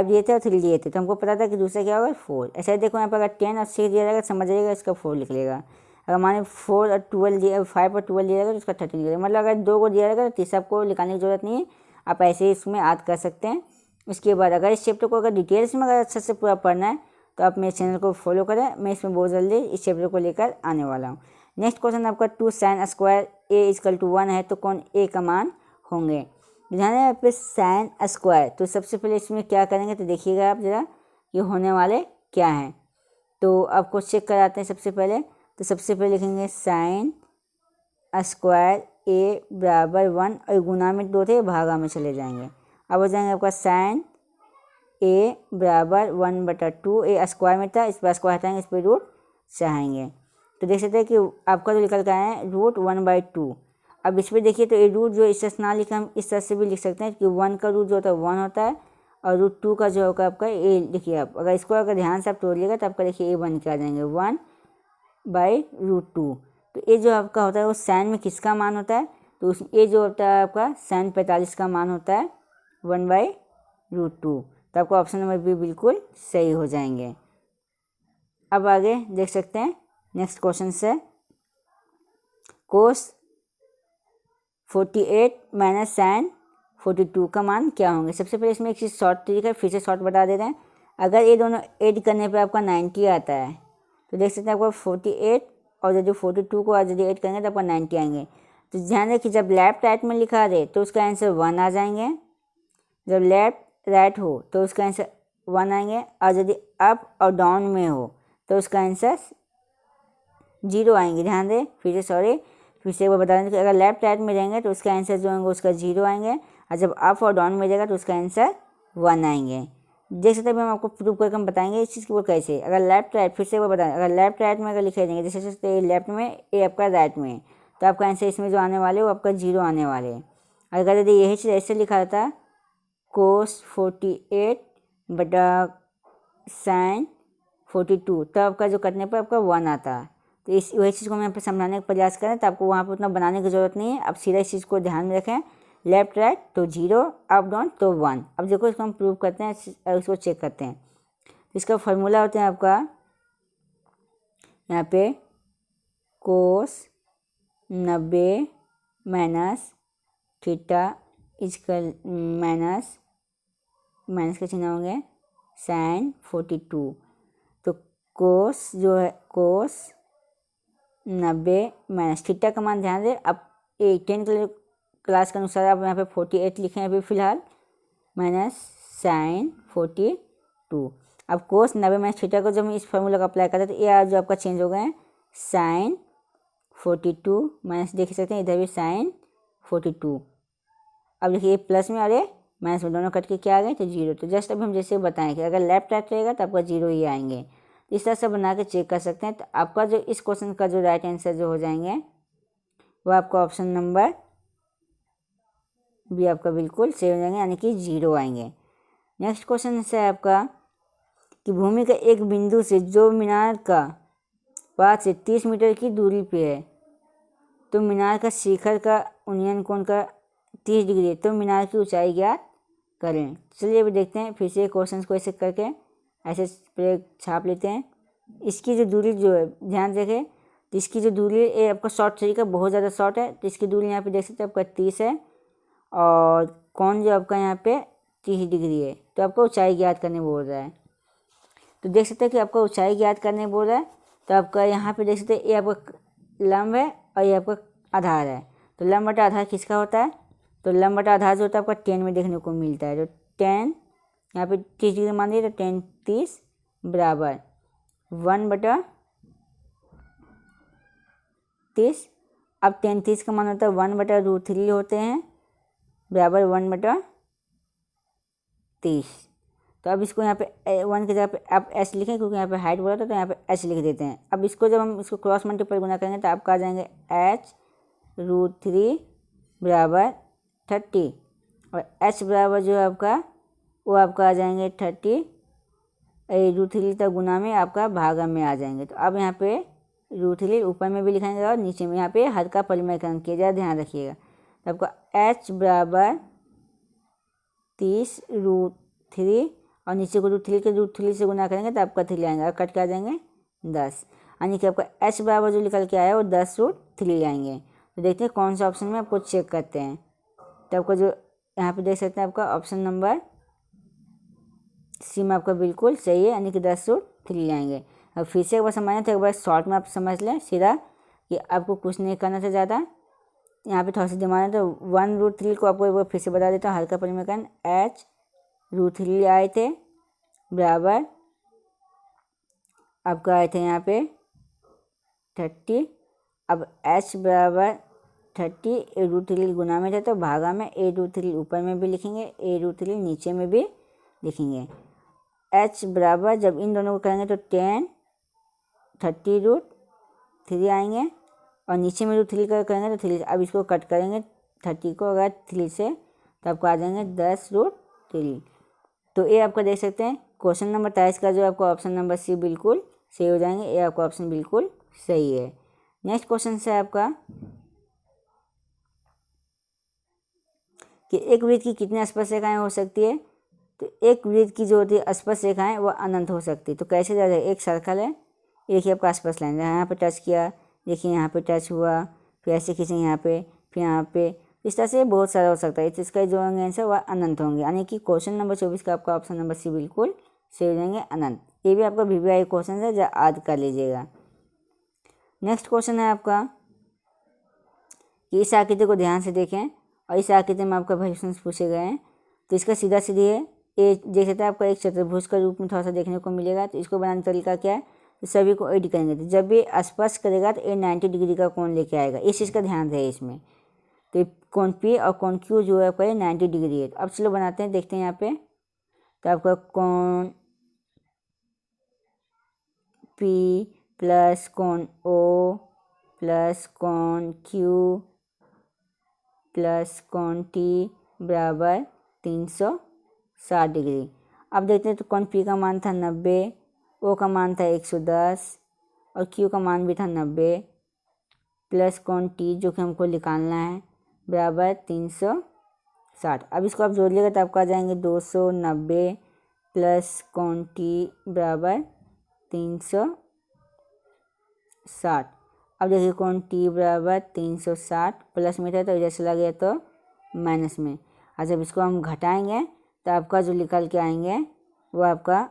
दिए थे और 3 दिए थे, तो हमको पता था कि दूसरा क्या होगा 4। ऐसे ही देखो यहाँ पर अगर 10 और 6 दिया जाएगा समझ जाइएगा इसका 4 लिख लेगा। अगर माने 4 और 12 दिया, 5 और 12 दिया जाएगा तो उसका 13 लिख लेगा। मतलब अगर 2 को दिया जाएगा तो तीसरा को निकालने की जरूरत नहीं है, आप ऐसे ही इसमें याद कर सकते हैं। उसके बाद अगर इस चैप्टर को अगर डिटेल्स में अगर अच्छे से पूरा पढ़ना है तो आप मेरे चैनल को फॉलो करें, मैं इसमें बहुत जल्दी इस चैप्टर को लेकर आने वाला हूँ। नेक्स्ट क्वेश्चन आपका 2 sin स्क्वायर a = 1 है तो कौन a का मान होंगे। ध्यान है यहाँ पे sin स्क्वायर, तो सबसे पहले इसमें क्या करेंगे तो देखिएगा आप ज़रा ये होने वाले क्या हैं। तो आपको चेक कराते हैं सबसे पहले। तो सबसे पहले लिखेंगे sin स्क्वायर a = 1 और गुना में 2 थे भागा में चले जाएंगे। अब हो जाएंगे आपका sin a = 1/2, a स्क्वायर में था, इस पर स्क्वायर हटाएंगे, इस पर रूट चाहेंगे। तो देख सकते हैं कि आपका जो निकल कर आया है √1/2। अब इस पर देखिए तो ये रूट जो इस तरह ना लिखा, हम इस तरह से भी लिख सकते हैं कि 1 का रूट जो होता है 1 होता है और √2 का जो होगा आपका ए लिखिए आप। अगर इसको अगर ध्यान से आप तोड़िएगा तो आपका देखिए ए बन के आ जाएंगे 1/√2। तो ये जो आपका होता है वो साइन में किसका मान होता है, तो ये जो होता है आपका साइन 45 का मान होता है 1/√2। तो आपका ऑप्शन नंबर बी बिल्कुल सही हो जाएंगे। अब आगे देख सकते हैं नेक्स्ट क्वेश्चन से cos 48 - sin 42 का मान क्या होंगे। सबसे पहले इसमें एक चीज़ शॉर्ट तरीका है, फिर से शॉर्ट बता देते हैं। अगर ये दोनों ऐड करने पे आपका 90 आता है तो देख सकते हैं आपका 48 और यदि 42 को यदि ऐड करेंगे तो आपका 90 आएंगे। तो ध्यान रखिए जब लेफ्ट राइट में लिखा दे तो उसका आंसर 1 आ जाएंगे, जब लेफ्ट राइट हो तो उसका आंसर 1 आएंगे, और यदि अप और डाउन में हो तो उसका आंसर 0 आएंगे। ध्यान दें, फिर से एक बार बता दें कि अगर लेफ्ट राइट में रहेंगे तो उसका आंसर जो होंगे उसका 0 आएंगे, और जब अप और डाउन में जाएगा तो उसका आंसर 1 आएंगे। देख सकते हैं हम आपको प्रूव करके हम बताएंगे इस चीज़ को कैसे। अगर लेफ्ट राइट, फिर से एक बार बताएं, अगर लेफ्ट राइट में अगर लिखे देंगे जैसे लेफ्ट में ए आपका राइट में, तो आपका आंसर इसमें जो आने वाले वो आपका 0 आने वाले। अगर यदि यही चीज़ ऐसे लिखा था cos 48 / sin 42, तब आपका जो करने पर आपका 1 आता है। तो इस वही चीज़ को हम यहाँ पर समझाने का प्रयास करें, तो आपको वहाँ पर उतना बनाने की ज़रूरत नहीं है। अब सीधा इस चीज़ को ध्यान में रखें, लेफ्ट राइट तो 0, अप डाउन तो 1। अब देखो इसको हम प्रूव करते हैं, इसको चेक करते हैं। तो इसका फॉर्मूला होता है आपका यहाँ पे cos 90 - थीटा इसका माइनस के चिन्ह होंगे sin 42। तो cos जो है cos 90 - थीटा का मान ध्यान दें। अब 10 क्लास के अनुसार आप यहाँ पे 48 लिखे हैं अभी फिलहाल, माइनस sin 42। अब cos 90 - थीटा को जब हम इस फॉर्मूला का अप्लाई करते हैं तो ये जो आपका चेंज हो गए हैं sin 42 माइनस, देख सकते हैं इधर भी sin 42। अब देखिए प्लस में और ये माइनस में दोनों कट के क्या आ गए तो 0। तो जस्ट अभी हम जैसे बताएं कि अगर लेफ्ट राइट रहेगा तो आपका 0 ही आएंगे। तो इस तरह से बना के चेक कर सकते हैं। तो आपका जो इस क्वेश्चन का जो राइट आंसर जो हो जाएंगे वो आपका ऑप्शन नंबर बी आपका बिल्कुल सही हो जाएंगे, यानी कि 0 आएंगे। नेक्स्ट क्वेश्चन है आपका कि भूमि का एक बिंदु से जो मीनार का 5 से 30 मीटर की दूरी पे है तो मीनार का शिखर का उन्नयन कोण का 30 डिग्री है, तो मीनार की ऊंचाई ज्ञात करें। चलिए अभी देखते हैं फिर से क्वेश्चन को ऐसे करके ऐसे छाप लेते हैं। इसकी जो दूरी जो है ध्यान रखें, तो इसकी जो दूरी है ये आपका शॉर्ट तरीका बहुत ज़्यादा शॉर्ट है। तो इसकी दूरी यहाँ पे देख सकते हैं आपका 30 है और कोण जो आपका यहाँ पे 30 डिग्री है। तो आपको ऊंचाई ज्ञात करने बोल रहा है। तो देख सकते हैं कि आपका ऊंचाई ज्ञात करने बोल रहा है। तो आपका यहाँ पे देख सकते हैं ये आपका लंब है और ये आपका आधार है। तो लंब बटा आधार किसका होता है, तो लंब बटा आधार जो होता है आपका 10 में देखने को मिलता है। तो 10 यहाँ पे 30 डिग्री मान दिए तो 10 30 बराबर 1/30। अब 10 30 का मान होता है 1/√3 होते हैं बराबर 1/30। तो अब इसको यहाँ पे 1 की जगह पे आप एच लिखें, क्योंकि यहाँ पे हाइट बोला था तो यहाँ पे एच लिख देते हैं। अब इसको जब हम इसको क्रॉस मल्टीपल गुना करेंगे तो आपका आ जाएंगे h√3 बराबर 30 और h बराबर जो है आपका वो आपका आ जाएंगे 30 √3 तक गुना में आपका भागा में आ जाएंगे। तो अब यहाँ पे √3 ऊपर में भी लिखेंगे और नीचे में यहाँ पे हर का परिमेयकरण किया जाए, ध्यान रखिएगा। तो आपका h बराबर 30√3 और नीचे को √3 से गुना करेंगे तो आपका 3 आएंगे और कट के आ जाएंगे 10, यानी कि आपका h बराबर जो निकल के आया वो 10√3 आएंगे। तो देखते हैं कौन सा ऑप्शन में आपको चेक करते हैं। तो आपका जो यहाँ पे देख सकते हैं आपका ऑप्शन नंबर सी में आपका बिल्कुल सही है, यानी कि 10√3 आएंगे। अब फिर से एक बार समझना था, एक बार शॉर्ट में आप समझ लें सीधा कि आपको कुछ नहीं करना था ज़्यादा। यहाँ पे थोड़ा सा दिमाग है तो 1√3 को आपको एक बार फिर से बता देता हूँ। हल्का परिमेयकरण h√3 आए थे बराबर आपका आए थे यहाँ पे 30। अब h बराबर 30 √3 गुना में थे तो भागा में a√3 ऊपर में भी लिखेंगे, a√3 नीचे में भी लिखेंगे। h बराबर जब इन दोनों को करेंगे तो 30√3 आएंगे और नीचे में √3 का करेंगे तो 3। अब इसको कट करेंगे 30 को अगर 3 से तो आपको आ जाएंगे 10√3। तो ये आपका देख सकते हैं क्वेश्चन नंबर 23 का जो आपको ऑप्शन नंबर सी बिल्कुल सही हो जाएंगे। ये आपका ऑप्शन बिल्कुल सही है। नेक्स्ट क्वेश्चन से आपका कि एक वृत्त की कितनी स्पर्श रेखाएं हो सकती है। तो एक वृत्त की जो होती है स्पर्श रेखाएं वह अनंत हो सकती है। तो कैसे ज़्यादा, एक सर्कल है, एक ही आपका स्पर्श लाइन, यहाँ पे टच किया, देखिए यहाँ पे टच हुआ, फिर ऐसे खींचेंगे यहाँ पे, फिर यहाँ पे, इस तरह से बहुत सारा हो सकता है। तो इसका जो होंगे आंसर वह अनंत होंगे, यानी कि क्वेश्चन नंबर 24 का आपका ऑप्शन नंबर सी बिल्कुल सही हो जाएंगे, अनंत। ये भी आपका VVI क्वेश्चन है जो याद कर लीजिएगा। नेक्स्ट क्वेश्चन है आपका कि इस आकृति को ध्यान से देखें और इस आकृति में आपका क्वेश्चन पूछे गए हैं। तो इसका सीधा सीधी है, ये देख सकते हैं आपका एक चतुर्भुज का रूप में थोड़ा सा देखने को मिलेगा। तो इसको बनाने का तरीका क्या है, तो सभी को एड करेंगे। तो जब ये स्पर्श करेगा तो ये 90 डिग्री का कोण लेके आएगा, इस चीज़ का ध्यान रहे इसमें। तो कोण P और कोण Q जो है आपका 90 डिग्री है। तो अब चलो बनाते हैं, देखते हैं यहाँ पे। तो आपका कोण P प्लस कोण O प्लस कोण Q प्लस कोण T बराबर 360 डिग्री। अब देखते हैं तो कोण P का मान था 90, O का मान था 110 और Q का मान भी था 90 प्लस कोण T जो कि हमको निकालना है बराबर 360। अब इसको आप जोड़ लिएगा तो आपको आ जाएंगे 290 प्लस कोण T बराबर 360। अब देखिए कोण T बराबर 360, प्लस में था तो इधर चला गया तो माइनस में। और जब इसको हम घटाएंगे तो आपका जो निकल के आएंगे वो आपका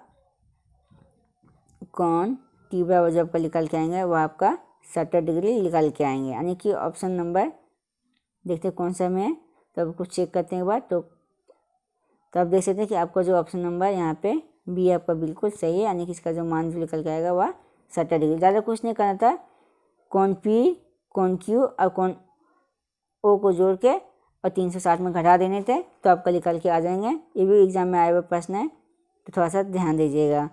कोण T बराबर जो आपका निकल के आएंगे वो आपका 70 डिग्री निकल के आएंगे, यानी कि ऑप्शन नंबर देखते हैं कौन सा में है। तो आपको चेक करते हैं एक बार। तो आप देख सकते हैं कि आपका जो ऑप्शन नंबर यहाँ पे बी आपका बिल्कुल सही है, यानी कि इसका जो मान जो निकल के आएगा वह 70 डिग्री। ज़्यादा कुछ नहीं करना था, कोण P कोण Q और कोण O को जोड़ के और 360 में घटा देने थे तो आपका निकल के आ जाएंगे। ये भी एग्जाम में आया हुआ प्रश्न है, तो थोड़ा सा ध्यान दीजिएगा।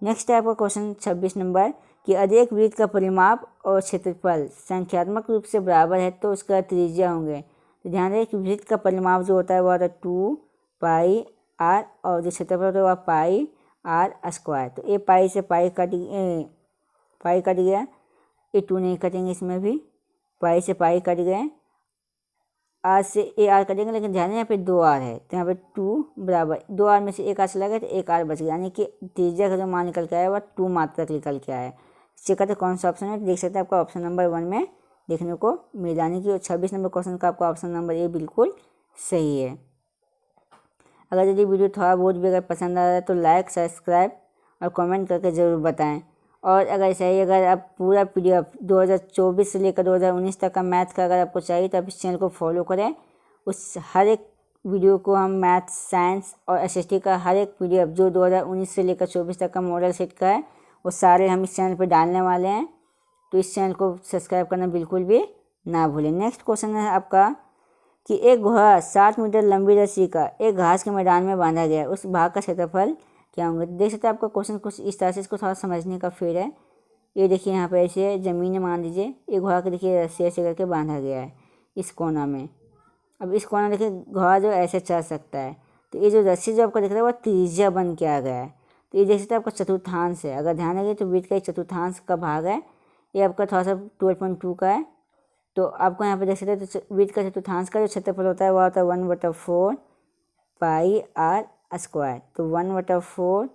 नेक्स्ट है आपका क्वेश्चन 26 नंबर कि यदि एक वृत्त का परिमाप और क्षेत्रफल संख्यात्मक रूप से बराबर है तो उसका त्रिज्या होंगे। तो ध्यान दें कि वृत्त का परिमाप जो होता है वह होता है 2πr और जो क्षेत्रफल होता है वह πr²। तो ये पाई से पाई कट गया, ये 2 नहीं कटेंगे, इसमें भी पाई से पाई कट गए, आर से ए आर कटेंगे, लेकिन ध्यान दें यहाँ पे 2r है तो यहाँ पे 2 बराबर 2r में से एक आर चला गया तो एक आर बच गया, यानी कि त्रिज्या का जो मान निकल के आया वह 2 मात्रक निकल के आया है। चेक करते कौन सा ऑप्शन है, देख सकते हैं आपका ऑप्शन नंबर 1 में देखने को मिल जाने की। 26 नंबर क्वेश्चन का आपका ऑप्शन नंबर ए बिल्कुल सही है। अगर यदि वीडियो थोड़ा बहुत भी अगर पसंद आ रहा है तो लाइक सब्सक्राइब और कमेंट करके ज़रूर बताएं। और अगर सही अगर आप पूरा PDF 2024 से लेकर 2019 तक का मैथ का अगर आपको चाहिए तो आप इस चैनल को फॉलो करें। उस हर एक वीडियो को हम मैथ, साइंस और SST का हर एक PDF जो 2019 से लेकर 24 तक का मॉडल सेट का है वो सारे हम इस चैनल पर डालने वाले हैं, तो इस चैनल को सब्सक्राइब करना बिल्कुल भी ना भूलें। नेक्स्ट क्वेश्चन है आपका कि एक घोड़ा 60 मीटर लंबी रस्सी का एक घास के मैदान में बांधा गया है, उस भाग का क्षेत्रफल क्या होंगे। देख सकते हैं आपका क्वेश्चन कुछ इस तरह से, इसको थोड़ा समझने का फेर है। ये देखिए यहाँ पे ऐसे ज़मीन मान लीजिए, एक घोड़ा को देखिए रस्सी ऐसे करके बांधा गया है इस कोना में। अब इस कोना देखिए घोड़ा जो ऐसे चल सकता है, तो ये जो रस्सी जो आपको दिख रहा है वो त्रिज्या बन के आ गया है। तो ये देख सकते हैं आपका चतुर्थांश है, अगर ध्यान रखिए तो वृत्त का एक चतुर्थांश का भाग है, ये आपका थोड़ा सा 12.2 का है। तो आपको यहाँ पे देख सकते हैं तो वृत्त का चतुर्थांश का जो क्षेत्रफल होता है वो होता है 1/4 पाई आर स्क्वायर। तो 1/4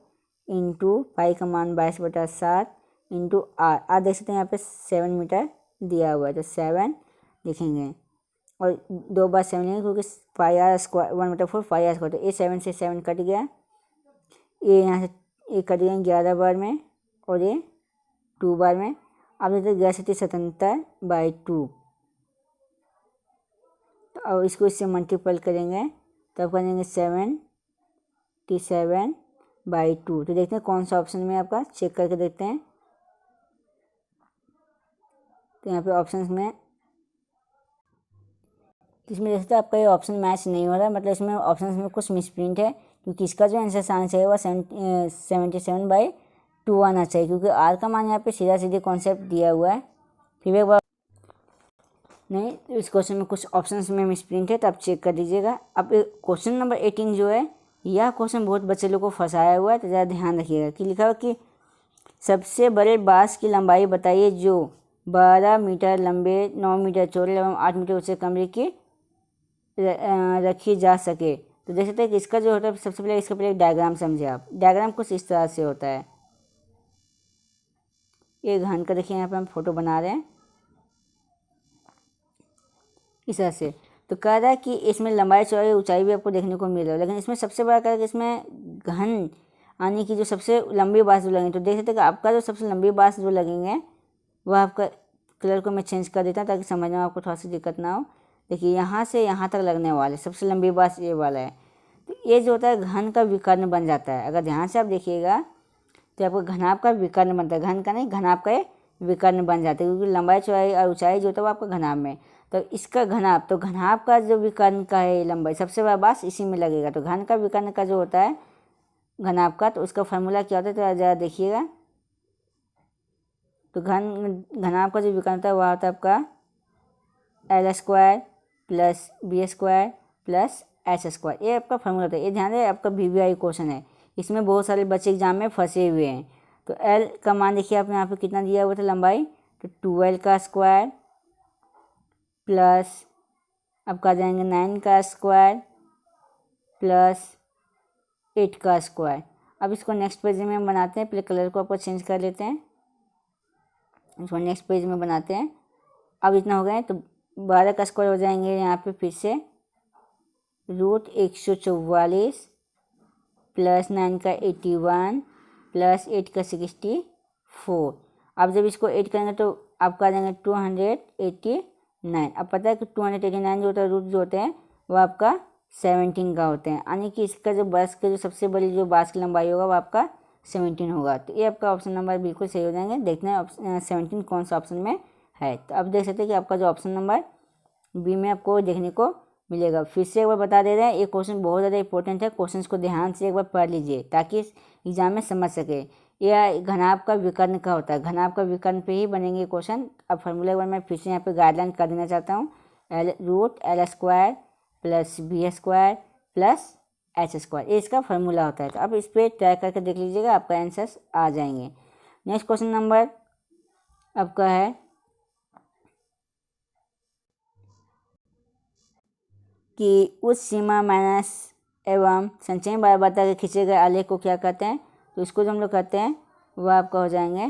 इंटू पाई का मान 22/7 इंटू आर देख सकते हैं यहाँ पे 7 मीटर दिया हुआ है, तो 7 लिखेंगे और 2 बार 7 लेंगे क्योंकि pi R square 1/4 pi R square. तो ये 7 से 7 कट गया, ये यहाँ से ये कट गया 11 बार में और ये 2 बार में। अब देते 11/77/2। तो अब इसको इससे मल्टीपल करेंगे तो अब करेंगे 77/2। तो देखते हैं कौन सा ऑप्शन में आपका, चेक करके देखते हैं। तो यहाँ पे ऑप्शंस में इसमें देख सकते हैं आपका ये ऑप्शन मैच नहीं हो रहा, मतलब इसमें ऑप्शंस में कुछ मिसप्रिंट है, क्योंकि इसका जो आंसर आना चाहिए वह 77/2 आना चाहिए, क्योंकि आर का मान यहाँ पे सीधा सीधे कॉन्सेप्ट दिया हुआ है। फिर एक बार नहीं, तो इस क्वेश्चन में कुछ ऑप्शंस में मिसप्रिंट है, तो आप चेक कर दीजिएगा। अब क्वेश्चन नंबर 18 जो है, यह क्वेश्चन बहुत बच्चे लोग को फंसाया हुआ है, तो ज़्यादा ध्यान रखिएगा। कि लिखा हुआ कि सबसे बड़े बाँस की लंबाई बताइए जो 12 मीटर लंबे, 9 मीटर चौड़े एवं 8 मीटर ऊंचे कमरे की रखी जा सके। तो देख सकते हैं कि इसका जो होता है, सबसे पहले इसका पहले एक डायग्राम समझे आप। डायग्राम कुछ इस तरह से होता है, एक घन का देखिए यहाँ पे हम फोटो बना रहे हैं इस तरह से। तो कह रहा है कि इसमें लंबाई चौड़ाई ऊंचाई भी आपको देखने को मिल रहा है, लेकिन इसमें सबसे बड़ा कह रहा है कि इसमें घन आने की जो सबसे लंबी बाँस जो लगेंगे। तो देख सकते हैं कि आपका जो सबसे लंबी बाँस जो लगेंगे वह आपका कलर को मैं चेंज कर देता हूँ ताकि समझने में आपको थोड़ा सी दिक्कत ना हो। देखिए यहाँ से यहाँ तक लगने वाले सबसे लंबी बाँस ये वाला है। तो ये जो होता है घन का विकर्ण बन जाता है। अगर ध्यान से आप देखिएगा तो आपका घनाभ का विकर्ण बनता है, घन का नहीं, घनाभ का ये विकर्ण बन जाता है, क्योंकि लंबाई चौड़ाई और ऊंचाई जो होता है वो आपका घनाभ में। तो इसका घनाभ, तो घनाभ का जो विकर्ण का है लंबाई, सबसे बड़ा बाँस इसी में लगेगा। तो घन का विकर्ण का जो होता है घनाभ का, तो उसका फार्मूला क्या होता है, तो ज़रा देखिएगा। तो घनाभ का जो विकर्ण होता है वह होता है आपका L² plus B² plus H²। ये आपका फार्मूला होता है। ये ध्यान रहे आपका VVI क्वेश्चन है, इसमें बहुत सारे बच्चे एग्जाम में फंसे हुए हैं। तो L का मान देखिए आप यहाँ पे कितना दिया हुआ था लंबाई, तो 12 का स्क्वायर प्लस आपका आ जाएंगे 9 का स्क्वायर प्लस 8 का स्क्वायर। अब इसको नेक्स्ट पेज में हम बनाते हैं, पहले कलर को आपको चेंज कर लेते हैं, इसको नेक्स्ट पेज में बनाते हैं। अब इतना हो गया है, तो 12 का स्क्वायर हो जाएंगे यहाँ पे फिर से √144 प्लस 9 का 81 प्लस 8 का 64। अब जब इसको 8 करेंगे तो आपका आ जाएंगे 289। अब पता है कि 289 जो होता है रूट जो होते हैं वो आपका 17 का होते हैं, यानी कि इसका जो बस के जो सबसे बड़ी जो बाँस की लंबाई होगा वो आपका 17 होगा। तो ये आपका ऑप्शन नंबर बिल्कुल सही हो जाएंगे। देखते हैं 17 कौन सा ऑप्शन में है। तो अब देख सकते हैं कि आपका जो ऑप्शन नंबर बी में आपको देखने को मिलेगा। फिर से एक बार बता दे रहे हैं, ये क्वेश्चन बहुत ज़्यादा इंपॉर्टेंट है, क्वेश्चन को ध्यान से एक बार पढ़ लीजिए ताकि एग्जाम में समझ सके। यह घनाभ का विकर्ण का होता है, घनाभ का विकर्ण पे ही बनेंगे क्वेश्चन। अब फार्मूला एक बार मैं फिर से यहाँ पे गाइडलाइन कर देना चाहता हूँ, √L² plus B² plus H², ये इसका फार्मूला होता है। तो अब इस पर ट्राई करके देख लीजिएगा, आपका आंसर्स आ जाएंगे। नेक्स्ट क्वेश्चन नंबर आपका है कि उस सीमा माइनस एवं संचयी बराबरता के खींचे गए आलेख को क्या कहते हैं। तो इसको जो हम लोग कहते हैं वह आपका हो जाएंगे,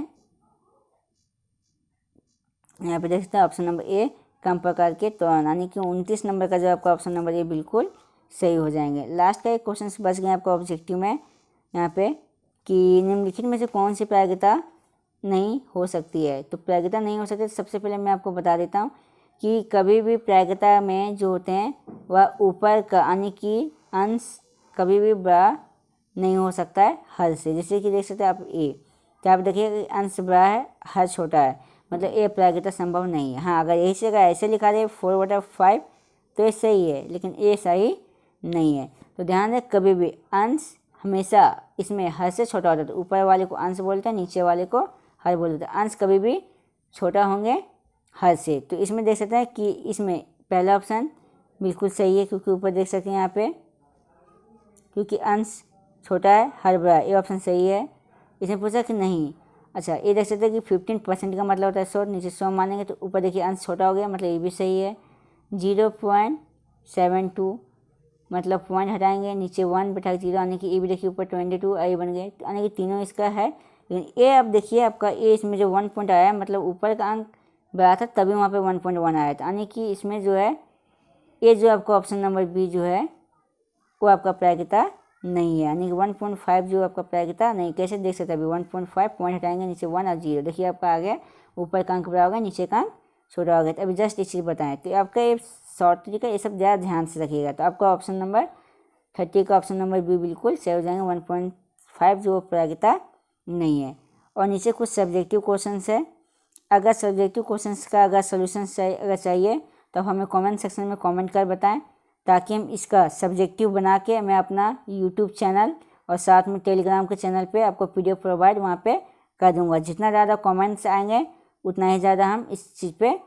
यहाँ पे देख सकते हैं ऑप्शन नंबर ए कम प्रकार के त्वरण, यानी कि 29 नंबर का जो आपका ऑप्शन नंबर ए बिल्कुल सही हो जाएंगे। लास्ट का एक क्वेश्चन बच गया आपका ऑब्जेक्टिव में यहाँ पे कि निम्नलिखित में से कौन सी प्रायिकता नहीं हो सकती है। तो प्रायिकता नहीं हो सकती, सबसे पहले मैं आपको बता देता हूँ कि कभी भी प्रायिकता में जो होते हैं वह ऊपर का यानी कि अंश कभी भी बड़ा नहीं हो सकता है हर से। जैसे कि देख सकते हैं आप ए, तो आप देखिए अंश बड़ा है हर छोटा है, मतलब ए प्रायिकता संभव नहीं है। हाँ, अगर यही से अगर ऐसे लिखा जाए 4/5 तो ये सही है, लेकिन ये सही नहीं है। तो ध्यान दें, कभी भी अंश हमेशा इसमें हर से छोटा होता है। तो ऊपर वाले को अंश बोलते हैं, नीचे वाले को हर बोलते हैं। अंश कभी भी छोटा होंगे हर से। तो इसमें देख सकते हैं कि इसमें पहला ऑप्शन बिल्कुल सही है, क्योंकि ऊपर देख सकते हैं यहाँ पे, क्योंकि अंश छोटा है हर बड़ा, ये ऑप्शन सही है। इसमें पूछा कि नहीं, अच्छा ये देख सकते हैं कि 15% का मतलब होता है 100, नीचे 100 मानेंगे तो ऊपर देखिए अंश छोटा हो गया, मतलब ये भी सही है। 0.72 मतलब पॉइंट हटाएंगे, नीचे 1 बैठा 0, यानी कि ये भी देखिए ऊपर 22 आई बन गए, यानी कि तीनों इसका है। लेकिन ये अब देखिए आपका ये इसमें जो 1 पॉइंट आया है, मतलब ऊपर का अंक बड़ा था तभी वहाँ पे 1.1 आया था, यानी कि इसमें जो है ये जो आपका ऑप्शन नंबर बी जो है वो आपका प्रायिकता नहीं है, यानी कि 1.5 जो आपका प्रायिकता नहीं। कैसे देख सकते हैं अभी 1.5 पॉइंट हटाएंगे, नीचे 1 और 0, देखिए आपका आ गया, ऊपर का अंक बड़ा हो गया, नीचे का अंक छोटा हो गया। तो अभी जस्ट इस चीज़ बताएं, तो आपका ये शॉर्ट तरीका, ये सब ज़्यादा ध्यान से रखिएगा। तो आपका ऑप्शन नंबर 30 का ऑप्शन नंबर बी बिल्कुल सही हो जाएंगे। 1.5 जो प्रायिकता नहीं है। और नीचे कुछ सब्जेक्टिव क्वेश्चन है। अगर सब्जेक्टिव क्वेश्चन का अगर सोल्यूशन अगर चाहिए तो आप हमें कमेंट सेक्शन में कमेंट कर बताएं, ताकि हम इसका सब्जेक्टिव बना के मैं अपना यूट्यूब चैनल और साथ में टेलीग्राम के चैनल पे आपको PDF प्रोवाइड वहाँ पे कर दूँगा। जितना ज़्यादा कमेंट्स आएंगे उतना ही ज़्यादा हम इस चीज़ पे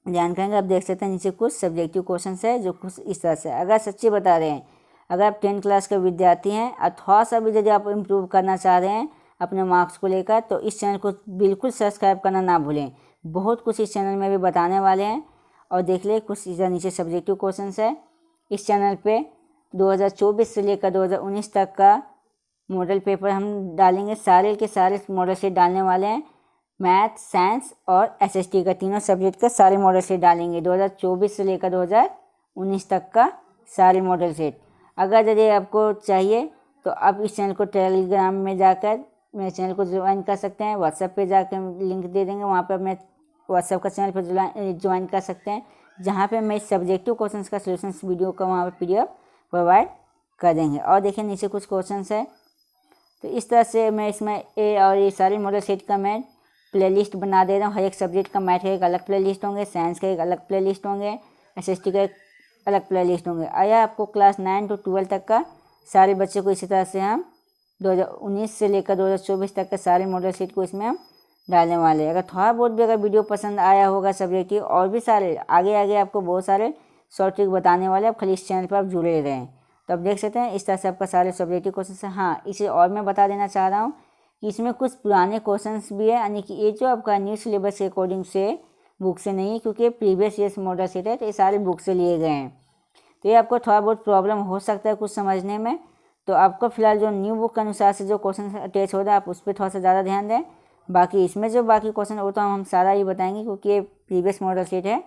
ध्यान करेंगे। आप देख सकते हैं नीचे कुछ सब्जेक्टिव क्वेश्चन है जो कुछ इस तरह से। अगर सच्ची बता रहे हैं, अगर आप 10th क्लास के विद्यार्थी हैं और थोड़ा सा भी यदि आप इम्प्रूव करना चाह रहे हैं अपने मार्क्स को लेकर, तो इस चैनल को बिल्कुल सब्सक्राइब करना ना भूलें। बहुत कुछ इस चैनल में भी बताने वाले हैं। और देख ले कुछ इधर नीचे सब्जेक्टिव क्वेश्चन है। इस चैनल पे 2024 से लेकर 2019 तक का मॉडल पेपर हम डालेंगे, सारे के सारे मॉडल शीट डालने वाले हैं। मैथ, साइंस और SST का तीनों सब्जेक्ट का सारे मॉडल शीट डालेंगे 2024 से लेकर 2019 तक का सारे मॉडल शीट। अगर यदि आपको चाहिए तो आप इस चैनल को टेलीग्राम में जाकर मेरे चैनल को ज्वाइन कर सकते हैं। व्हाट्सएप पे जाकर लिंक दे देंगे, वहाँ पर अपने व्हाट्सएप का चैनल पर ज्वाइन कर सकते हैं, जहाँ पे मैं सब्जेक्टिव क्वेश्चंस का सॉल्यूशंस वीडियो का वहाँ पे PDF प्रोवाइड कर देंगे। और देखिए नीचे कुछ क्वेश्चंस है। तो इस तरह से मैं इसमें ये सारे मॉडल सेट का मैं प्लेलिस्ट बना दे रहा हूँ। हर एक सब्जेक्ट का मैथ का एक अलग प्लेलिस्ट होंगे, साइंस का एक अलग प्लेलिस्ट होंगे, SST का एक अलग प्लेलिस्ट होंगे। आया आपको क्लास 9 to 12 तक का सारे बच्चों को इसी तरह से हम 2019 से लेकर 2024 तक के सारे मॉडल शीट को इसमें हम डालने वाले हैं। अगर थोड़ा बहुत भी अगर वीडियो पसंद आया होगा सब्जेक्टिव, और भी सारे आगे आगे आपको बहुत सारे शॉर्ट ट्रिक बताने वाले, आप खाली इस चैनल पर आप जुड़े रहें। तो आप देख सकते हैं इस तरह से आपका सारे सब्जेक्टिव क्वेश्चन है। हाँ, इसे और मैं बता देना चाह रहा हूँ कि इसमें कुछ पुराने क्वेश्चंस भी है, यानी कि ये जो आपका न्यू सिलेबस के अकॉर्डिंग से बुक से नहीं है, क्योंकि प्रीवियस ईयर्स मॉडल शीट है, तो ये सारे बुक से लिए गए हैं। तो ये आपको थोड़ा बहुत प्रॉब्लम हो सकता है कुछ समझने में। तो आपको फिलहाल जो न्यू बुक के अनुसार से जो क्वेश्चन अटैच हो रहा है आप उस पर थोड़ा सा ज़्यादा ध्यान दें। बाकी इसमें जो बाकी क्वेश्चन वो तो हम सारा ही बताएंगे, क्योंकि ये प्रीवियस मॉडल शीट है।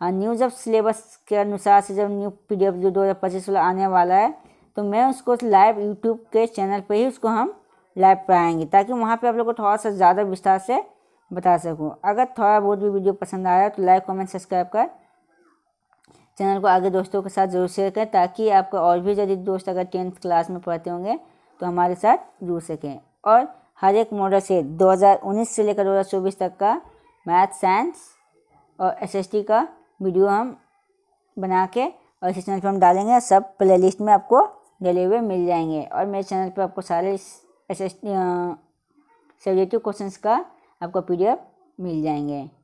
हाँ, न्यू जब सिलेबस के अनुसार से जब न्यू PDF जो 2025 वाला आने वाला है, तो मैं उसको लाइव यूट्यूब के चैनल पर ही उसको हम लाइव पढ़ाएंगे, ताकि वहाँ पे आप लोग को थोड़ा सा ज़्यादा विस्तार से बता सकूँ। अगर थोड़ा बहुत भी वीडियो पसंद आया तो लाइक, कमेंट, सब्सक्राइब कर चैनल को आगे दोस्तों के साथ जरूर शेयर करें, ताकि आपका और भी यदि दोस्त अगर 10th क्लास में पढ़ते होंगे तो हमारे साथ जुड़ सकें। और हर एक मॉडल से 2019 से लेकर 2024 तक का मैथ, साइंस और SST का वीडियो हम बना के और इस चैनल पर हम डालेंगे। सब प्लेलिस्ट में आपको डले हुए मिल जाएंगे। और मेरे चैनल पर आपको सारे सब्जेक्टिव क्वेश्चंस का आपको PDF मिल जाएंगे।